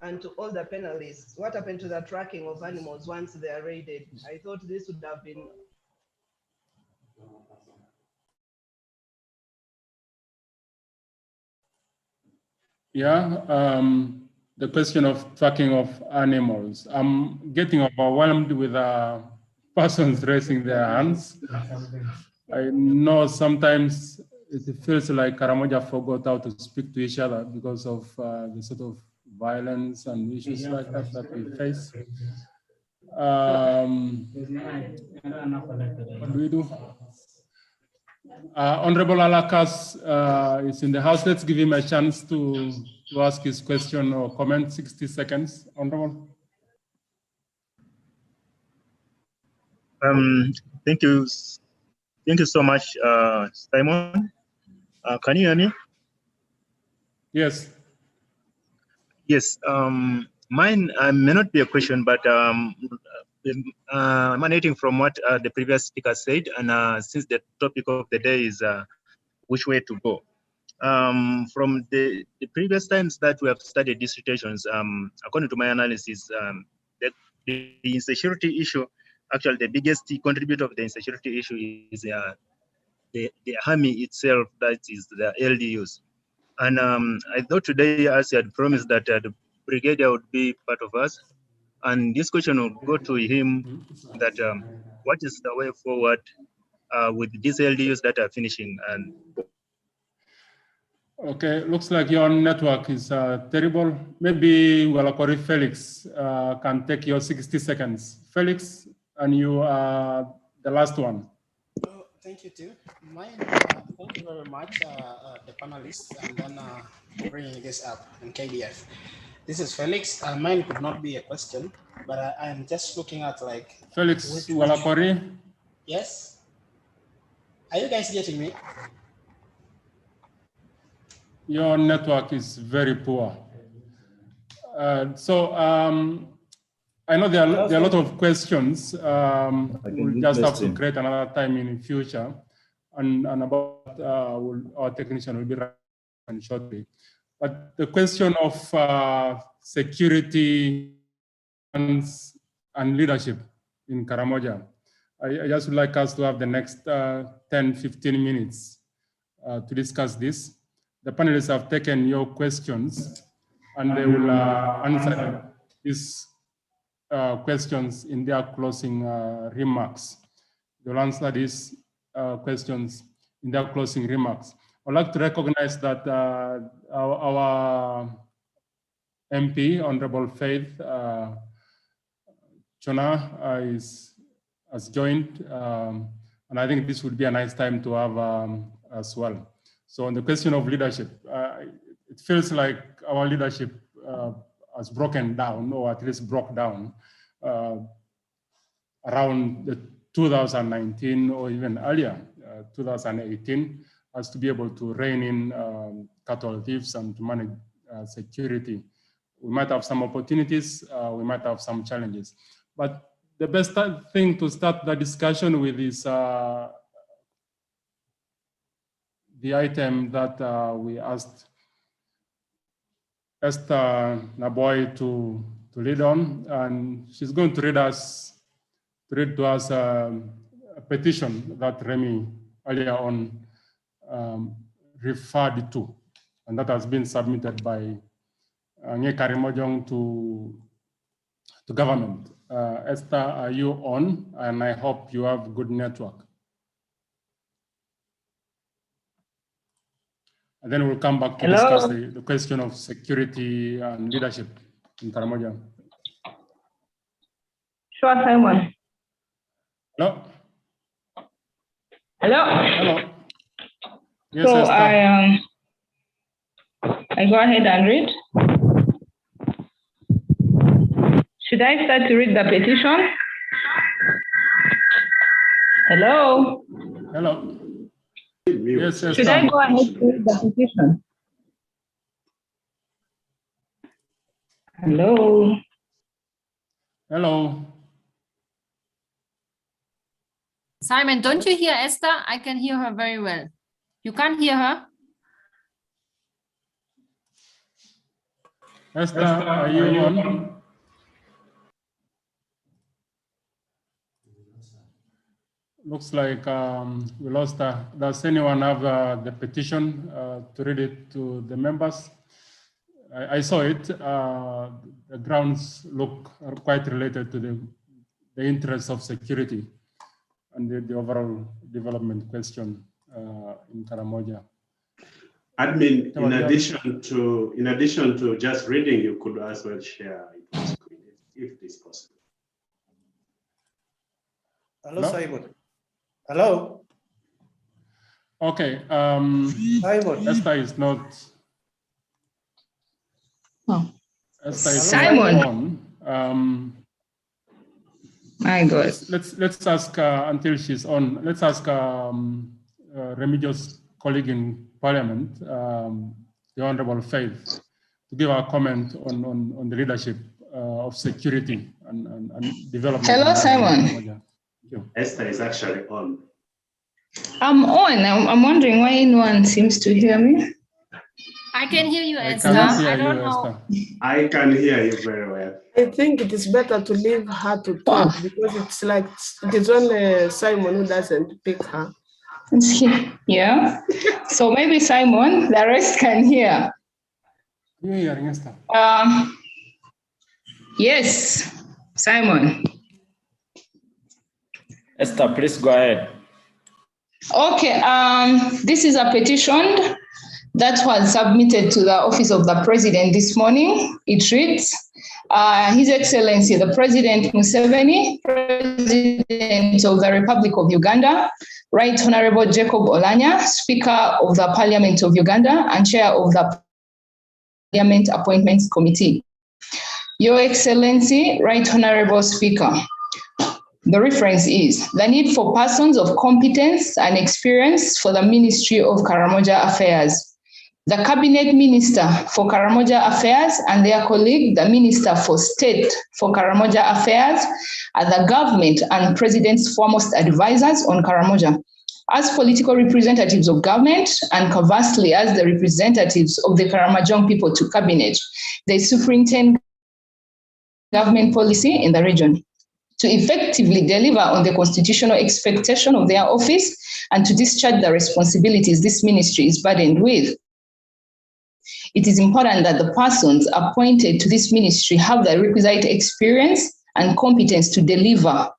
And to all the penalists, what happened to the tracking of animals once they are raided? I thought this would have been. Yeah, the question of tracking of animals. I'm getting overwhelmed with persons raising their hands. I know sometimes it feels like Karamoja forgot how to speak to each other because of the sort of violence and issues like that we face. What do we do? Honorable Alakas is in the house. Let's give him a chance to ask his question or comment. 60 seconds, Honorable. Thank you so much, Simon. Can you hear me? Yes. Yes. Mine may not be a question, but emanating from what the previous speaker said, and since the topic of the day is which way to go. From the previous times that we have studied dissertations, according to my analysis, the insecurity issue, actually the biggest contributor of the insecurity issue is the army itself, that is the LDUs. And I thought today, as you had promised, that the brigadier would be part of us. And this question will go to him, that what is the way forward with these LDUs that are finishing? And okay, looks like your network is terrible. Maybe Walakori Felix can take your 60 seconds. Felix, and you are the last one. Oh, thank you too. Mine, thank you very much, the panelists, and then bringing this up in KDF. This is Felix. Mine could not be a question, but I am just looking at like... Felix Walakori. Yes? Are you guys getting me? Your network is very poor. I know there are a lot of questions. We'll just have to create another time in the future. And about our technician will be running shortly. But the question of security and leadership in Karamoja, I just would like us to have the next 10, 15 minutes to discuss this. The panelists have taken your questions and they will answer these questions in their closing remarks. They will answer these questions in their closing remarks. I'd like to recognize that our MP, Honorable Faith Chona, has joined, and I think this would be a nice time to have as well. So on the question of leadership, it feels like our leadership has broken down, or at least broke down around the 2019 or even earlier, 2018, as to be able to rein in cattle thieves and to manage security. We might have some opportunities, we might have some challenges. But the best thing to start the discussion with is the item that we asked Esther Naboy to lead on, and she's going to read to us a petition that Remy earlier on referred to, and that has been submitted by Karamoja to government. Esther, are you on? And I hope you have good network. And then we'll come back to discuss the question of security and leadership in Karamoja. Sure, Simon. Hello? Hello? Hello. Yes, so Esther. I go ahead and read. Should I start to read the petition? Hello? Hello. Yes, Esther. Should I go ahead to read the petition? Hello? Hello. Simon, don't you hear Esther? I can hear her very well. You can't hear her? Esther, are you on? Looks like we lost her. Does anyone have the petition to read it to the members? I saw it. The grounds look quite related to the interests of security and the overall development question in Karamoja. Admin, in addition to just reading, you could as well share it on screen if it is possible. Hello, Simon. Hello. Okay. Simon. Esther is not. Oh. Esther is Simon. not on. My God. Let's ask until she's on. Let's ask Remigio's colleague in Parliament, the Honorable Faith, to give our comment on the leadership of security and development. Hello, Simon. Thank you. Esther is actually on. I'm on. I'm wondering why no one seems to hear me. I can hear you, Esther. Hear I don't you, know. Esther. I can hear you very well. I think it is better to leave her to talk because it's like it is only Simon who doesn't pick her. Yeah. So maybe Simon, the rest can hear. You're hearing, Esther. Yes, Simon. Esther, please go ahead. Okay, this is a petition that was submitted to the Office of the President this morning. It reads, His Excellency, the President Museveni, President of the Republic of Uganda, Right Honorable Jacob Olanya, Speaker of the Parliament of Uganda and Chair of the Parliament Appointments Committee. Your Excellency, Right Honorable Speaker, the reference is the need for persons of competence and experience for the Ministry of Karamoja Affairs. The Cabinet Minister for Karamoja Affairs and their colleague, the Minister for State for Karamoja Affairs, are the government and President's foremost advisors on Karamoja. As political representatives of government and conversely as the representatives of the Karamojong people to Cabinet, they superintend government policy in the region. To effectively deliver on the constitutional expectation of their office and to discharge the responsibilities this ministry is burdened with. It is important that the persons appointed to this ministry have the requisite experience and competence to deliver.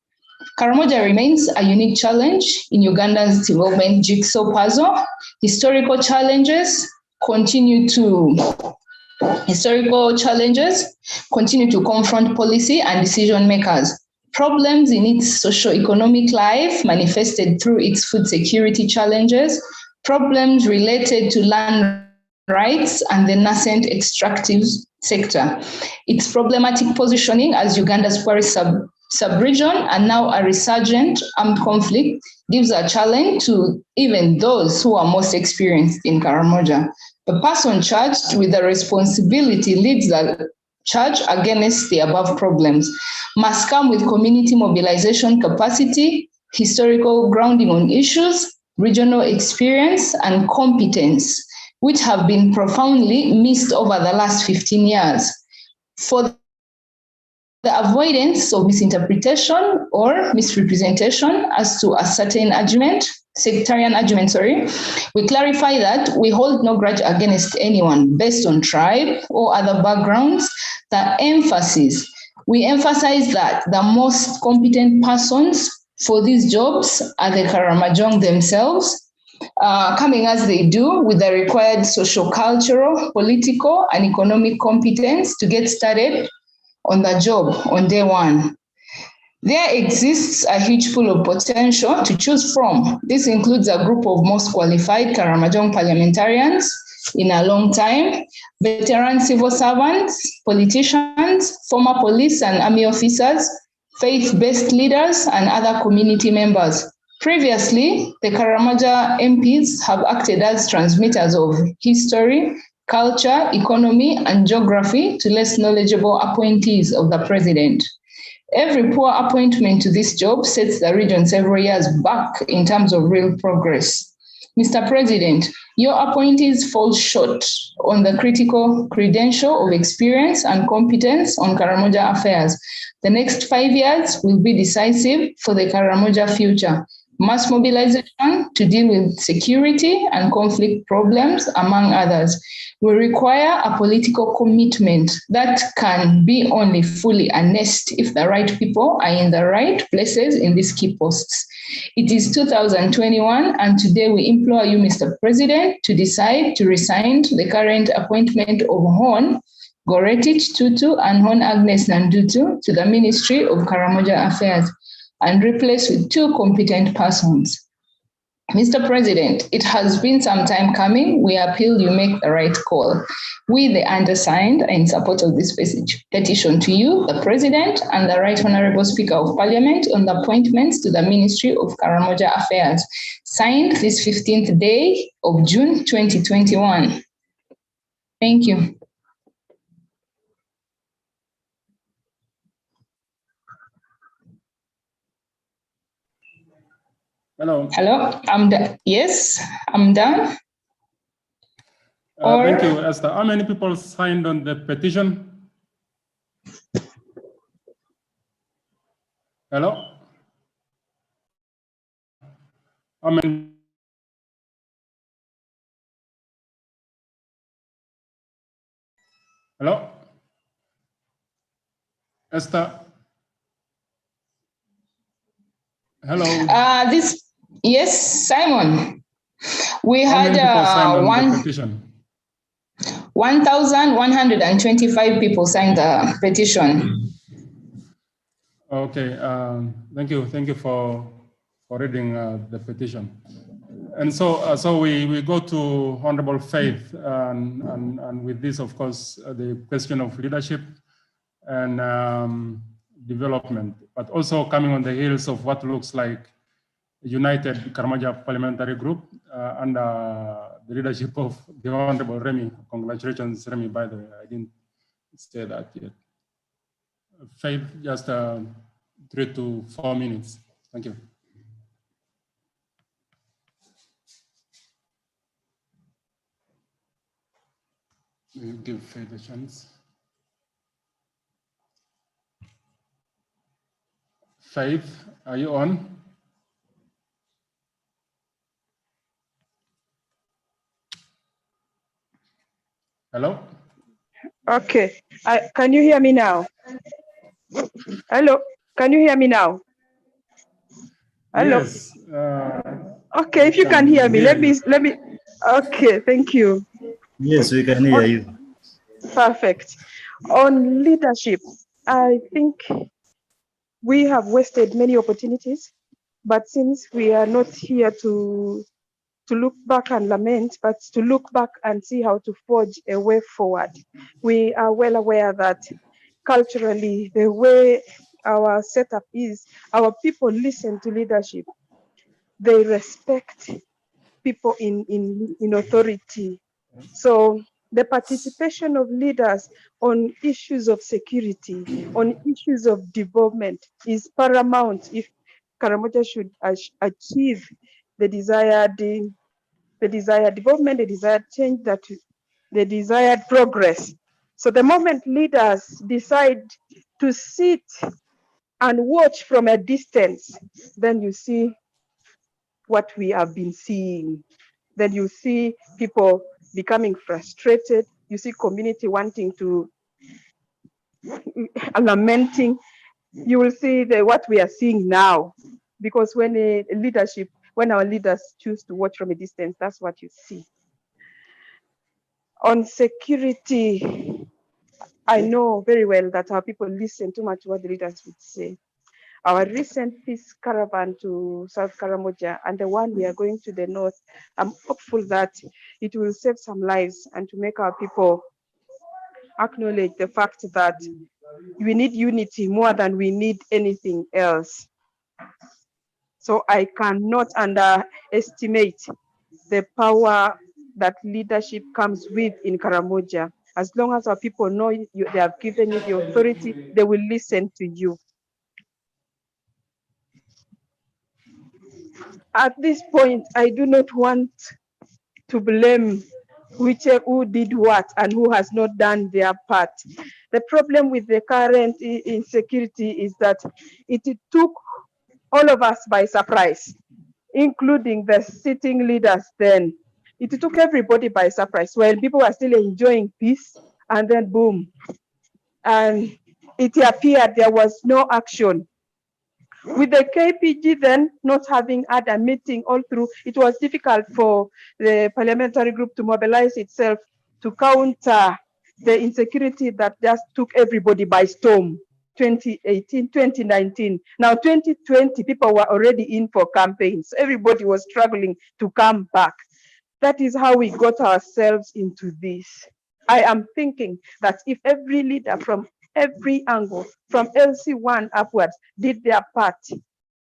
Karamoja remains a unique challenge in Uganda's development jigsaw puzzle. Historical challenges continue to confront policy and decision makers. Problems in its socio-economic life manifested through its food security challenges, problems related to land rights and the nascent extractive sector. Its problematic positioning as Uganda's poorest sub-region and now a resurgent armed conflict gives a challenge to even those who are most experienced in Karamoja. The person charged with the responsibility leads the charge against the above problems, must come with community mobilization capacity, historical grounding on issues, regional experience, and competence, which have been profoundly missed over the last 15 years. For the avoidance of misinterpretation or misrepresentation as to a certain sectarian argument, we clarify that we hold no grudge against anyone based on tribe or other backgrounds. We emphasize that the most competent persons for these jobs are the Karamojong themselves, coming as they do with the required social, cultural, political, and economic competence to get started on the job on day one. There exists a huge pool of potential to choose from. This includes a group of most qualified Karamojong parliamentarians in a long time, veteran civil servants, politicians, former police and army officers, faith-based leaders, and other community members. Previously, the Karamoja MPs have acted as transmitters of history, culture, economy, and geography to less knowledgeable appointees of the president. Every poor appointment to this job sets the region several years back in terms of real progress. Mr. President, your appointees fall short on the critical credential of experience and competence on Karamoja affairs. The next 5 years will be decisive for the Karamoja future. Mass mobilization to deal with security and conflict problems, among others, will require a political commitment that can be only fully harnessed if the right people are in the right places in these key posts. It is 2021, and today we implore you, Mr. President, to decide to resign the current appointment of Hon Goretich Tutu and Hon Agnes Nandutu to the Ministry of Karamoja Affairs. and replaced with 2 competent persons. Mr. President, it has been some time coming. We appeal you make the right call. We, the undersigned, are in support of this petition to you, the President, and the Right Honorable Speaker of Parliament on the appointments to the Ministry of Karamoja Affairs, signed this 15th day of June 2021. Thank you. Hello. Hello, I'm done. Yes, I'm done. Thank you, Esther. How many people signed on the petition? Hello? How many? Hello? Esther? Hello? Yes, Simon. We How had many people signed on the petition? 1,125 people signed the petition. Okay, thank you. Thank you for reading the petition. And so we go to Honorable Faith, and with this, of course, the question of leadership and development, but also coming on the heels of what looks like a united Karamoja Parliamentary Group under the leadership of the Honorable Remy. Congratulations, Remy, by the way, I didn't say that yet. Faith, just 3 to 4 minutes. Thank you. We'll give Faith a chance. Faith, are you on? Hello? Okay. Can you hear me now? Hello? Can you hear me now? Hello? Yes. Okay, if you can hear me, let me. Okay, thank you. Yes, we can hear you. Perfect. On leadership, I think we have wasted many opportunities, but since we are not here to look back and lament, but to look back and see how to forge a way forward. We are well aware that culturally, the way our setup is, our people listen to leadership. They respect people in authority. So the participation of leaders on issues of security, on issues of development is paramount if Karamoja should achieve the desired development, the desired change, the desired progress. So the moment leaders decide to sit and watch from a distance, then you see what we have been seeing. Then you see people becoming frustrated. You see community wanting to lamenting. You will see what we are seeing now, because when our leaders choose to watch from a distance, that's what you see. On security, I know very well that our people listen too much to what the leaders would say. Our recent peace caravan to South Karamoja and the one we are going to the north, I'm hopeful that it will save some lives and to make our people acknowledge the fact that we need unity more than we need anything else. So I cannot underestimate the power that leadership comes with in Karamoja. As long as our people know they have given you the authority, they will listen to you. At this point, I do not want to blame who did what and who has not done their part. The problem with the current insecurity is that it took all of us by surprise, including the sitting leaders then. It took everybody by surprise when people were still enjoying peace, and then boom. And it appeared there was no action. With the KPG then not having had a meeting all through, it was difficult for the parliamentary group to mobilize itself to counter the insecurity that just took everybody by storm. 2018, 2019. Now 2020, people were already in for campaigns. Everybody was struggling to come back. That is how we got ourselves into this. I am thinking that if every leader from every angle, from LC1 upwards, did their part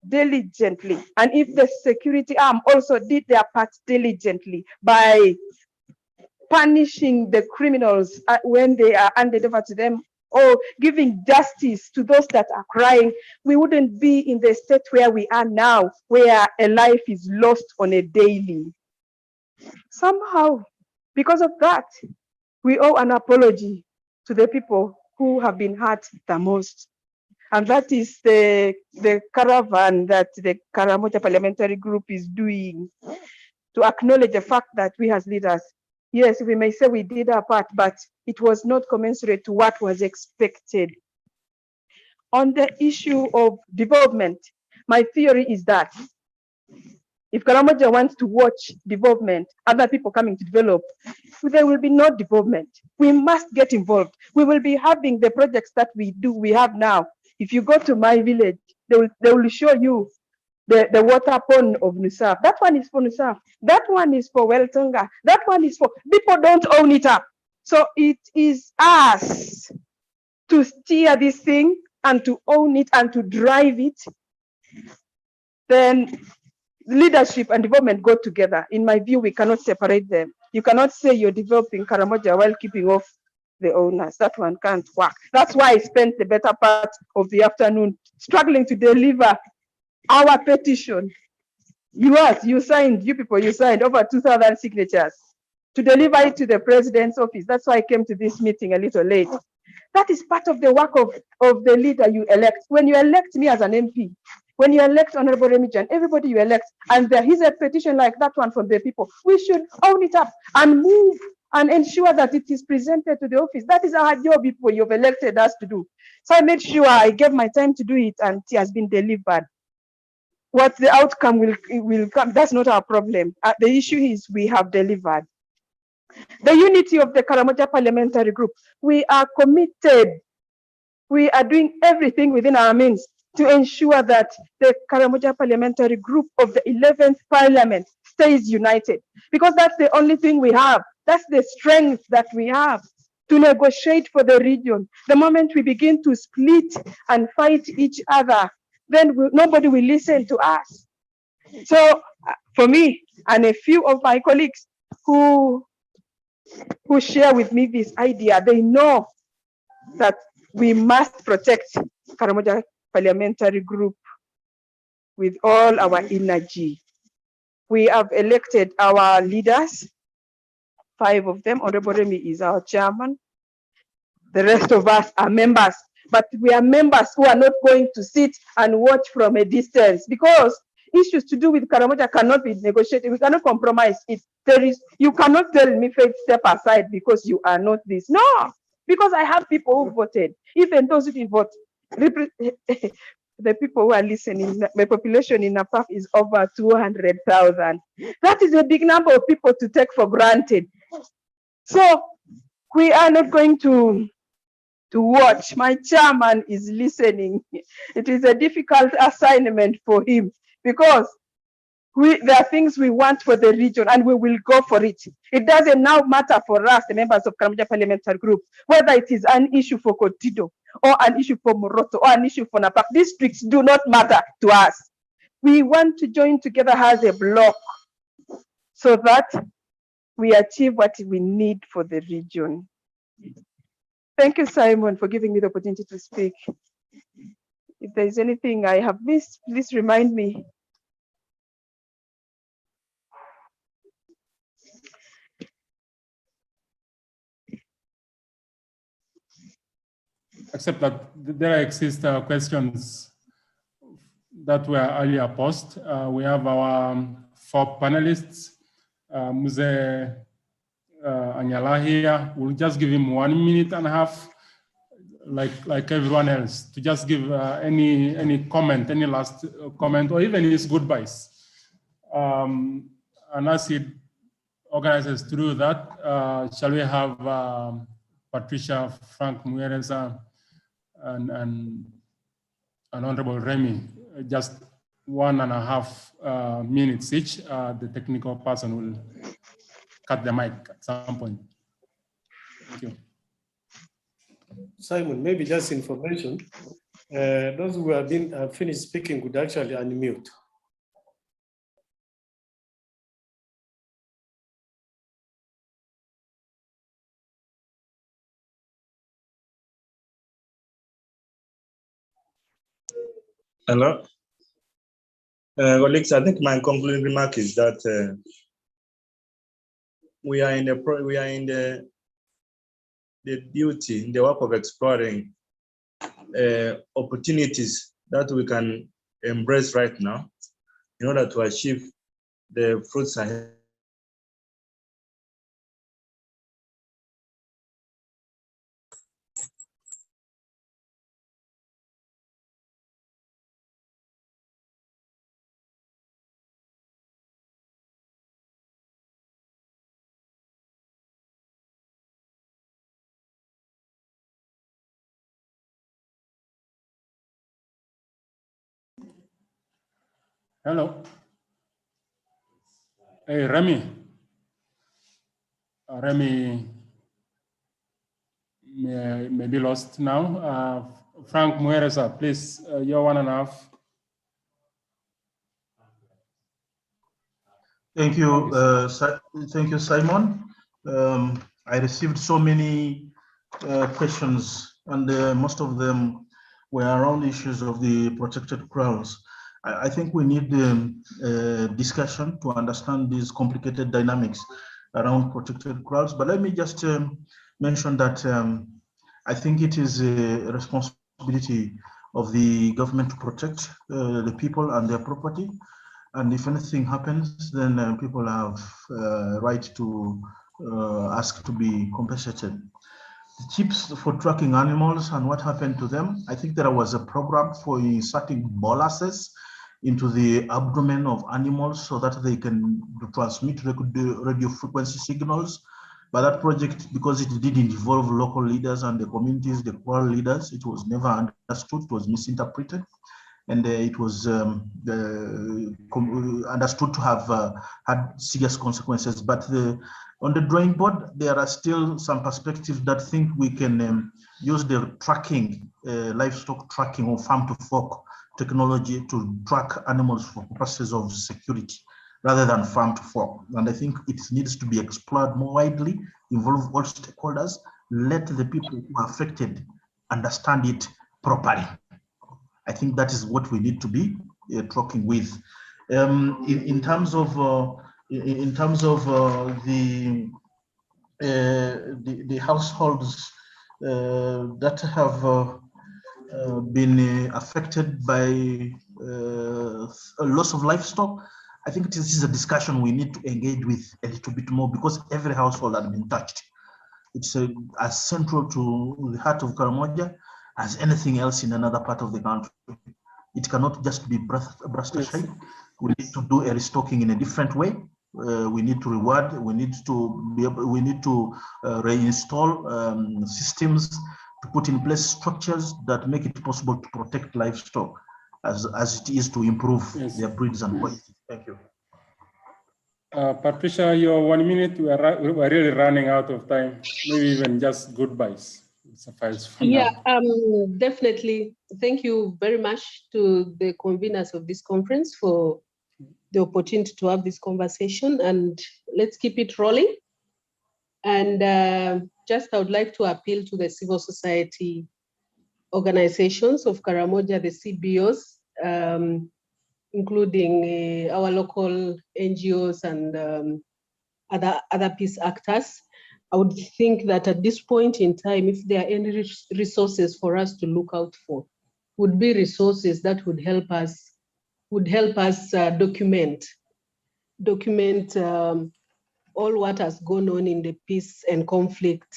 diligently, and if the security arm also did their part diligently by punishing the criminals when they are handed over to them, or giving justice to those that are crying, we wouldn't be in the state where we are now, where a life is lost on a daily. Somehow, because of that, we owe an apology to the people who have been hurt the most. And that is the caravan that the Karamoja Parliamentary Group is doing, to acknowledge the fact that we as leaders, yes, we may say we did our part, but it was not commensurate to what was expected. On the issue of development, my theory is that if Karamoja wants to watch development, other people coming to develop, there will be no development. We must get involved. We will be having the projects that we have now. If you go to my village, they will show you the water pond of Nusaf. That one is for Nusaf. That one is for Weltonga. That one is for, people don't own it up. So it is us to steer this thing and to own it and to drive it. Then leadership and development go together. In my view, we cannot separate them. You cannot say you're developing Karamoja while keeping off the owners. That one can't work. That's why I spent the better part of the afternoon struggling to deliver our petition. You signed, you people, you signed over 2,000 signatures to deliver it to the president's office. That's why I came to this meeting a little late. That is part of the work of the leader you elect. When you elect me as an MP, when you elect Honorable Remijan, everybody you elect, and there is a petition like that one from the people, we should own it up and move and ensure that it is presented to the office. That is our job, people you've elected us to do. So I made sure I gave my time to do it, and it has been delivered. What the outcome will come, that's not our problem. The issue is we have delivered. The unity of the Karamoja Parliamentary Group, we are committed. We are doing everything within our means to ensure that the Karamoja Parliamentary Group of the 11th Parliament stays united, because that's the only thing we have. That's the strength that we have to negotiate for the region. The moment we begin to split and fight each other, then nobody will listen to us. So for me and a few of my colleagues who share with me this idea, they know that we must protect Karamoja Parliamentary Group with all our energy. We have elected our leaders, 5 of them. Honorable Remy is our chairman. The rest of us are members, but we are members who are not going to sit and watch from a distance, because issues to do with Karamoja cannot be negotiated. We cannot compromise it. You cannot tell me, Faith, step aside because you are not this. No, because I have people who voted. Even those who didn't vote, the people who are listening, my population in Napaf is over 200,000. That is a big number of people to take for granted. So we are not going to watch. My chairman is listening. It is a difficult assignment for him, because there are things we want for the region and we will go for it. It doesn't now matter for us, the members of Karamoja Parliamentary Group, whether it is an issue for Kotido or an issue for Moroto or an issue for Napak. Districts do not matter to us. We want to join together as a block so that we achieve what we need for the region. Thank you, Simon, for giving me the opportunity to speak. If there is anything I have missed, please remind me. Except that there exist questions that were earlier posed. We have our 4 panelists. Muse Anyala here. We'll just give him 1.5 minutes, like everyone else, to just give any comment, any last comment, or even his goodbyes. And as he organizes through that, shall we have Patricia Frank Muereza and Honorable Remy, just 1.5 minutes each. The technical person will cut the mic at some point. Thank you. Simon, maybe just information. Those who have been finished speaking could actually unmute. Hello. Colleagues, I think my concluding remark is that we are in the duty, in the work of exploring opportunities that we can embrace right now in order to achieve the fruits ahead. Hello. Hey, Remy. Remy may be lost now. Frank Mueresa, please, you're 1.5. Thank you, thank you, Simon. I received so many questions, and most of them were around issues of the protected grounds. I think we need discussion to understand these complicated dynamics around protected grounds. But let me just mention that I think it is a responsibility of the government to protect the people and their property. And if anything happens, then people have right to ask to be compensated. The chips for tracking animals and what happened to them, I think there was a program for inserting molasses into the abdomen of animals so that they can transmit radio frequency signals. But that project, because it didn't involve local leaders and the communities, the poor leaders, it was never understood, it was misinterpreted. And it was understood to have had serious consequences. But on the drawing board, there are still some perspectives that think we can use the tracking, livestock tracking or farm to fork technology to track animals for purposes of security rather than farm to fork. And I think it needs to be explored more widely, involve all stakeholders, let the people who are affected understand it properly. I think that is what we need to be talking with. In terms of the households that have been affected by a loss of livestock, I think this is a discussion we need to engage with a little bit more because every household has been touched. It's as central to the heart of Karamoja as anything else in another part of the country. It cannot just be brushed aside. We need to do a restocking in a different way. We need to reward. We need to be able. We need to reinstall systems to put in place structures that make it possible to protect livestock, as it is to improve their breeds and quality. Thank you. Patricia, your 1 minute. We're really running out of time. Maybe even just goodbyes. Suffice for yeah, now. definitely. Thank you very much to the conveners of this conference for the opportunity to have this conversation, and let's keep it rolling. And just I would like to appeal to the civil society organizations of Karamoja, the CBOs, including our local NGOs and other peace actors. I would think that at this point in time, if there are any resources for us to look out for, would be resources that would help us document all what has gone on in the peace and conflict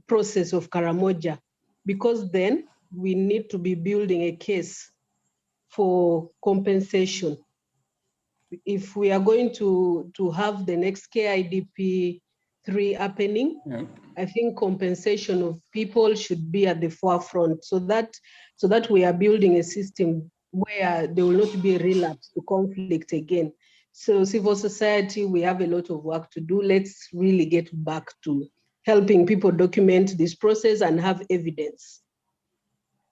process of Karamoja, because then we need to be building a case for compensation. If we are going to have the next KIDP 3 happening. Yeah. I think compensation of people should be at the forefront so that we are building a system where there will not be a relapse to conflict again. So civil society, we have a lot of work to do. Let's really get back to helping people document this process and have evidence.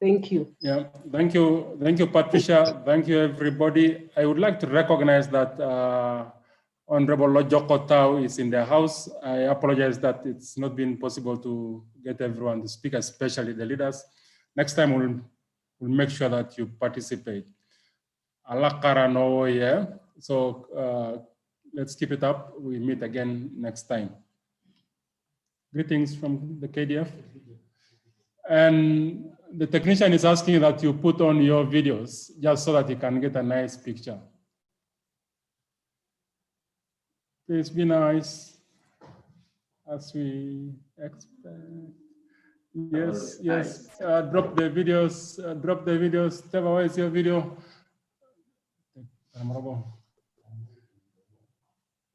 Thank you. Yeah, thank you, Patricia. Thank you, everybody. I would like to recognize that Honorable Lojoko Tau is in the house. I apologize that it's not been possible to get everyone to speak, especially the leaders. Next time we'll make sure that you participate. Alakara no, yeah. So let's keep it up. We meet again next time. Greetings from the KDF. And the technician is asking that you put on your videos just so that you can get a nice picture. Please be nice as we expect. Yes, yes. Drop the videos. Drop the videos. Tell where is your video?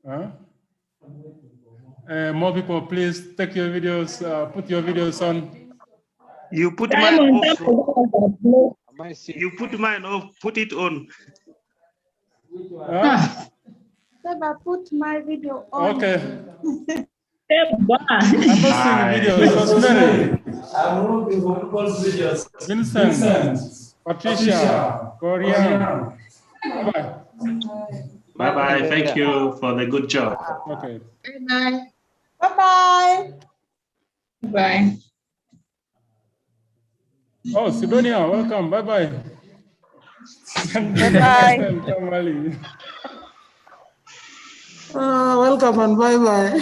Huh? More people, please take your videos. Put your videos on. You put mine off. You put mine off. Put it on. Seba, put my video on. Okay. I'm not seeing videos. Rosemary, Vincent, Patricia, Corian. Bye-bye. Bye-bye. Thank you for the good job. Okay. Bye-bye. Bye-bye. Bye. Oh, Sidonia, welcome. Bye-bye. Bye-bye. Welcome and bye-bye.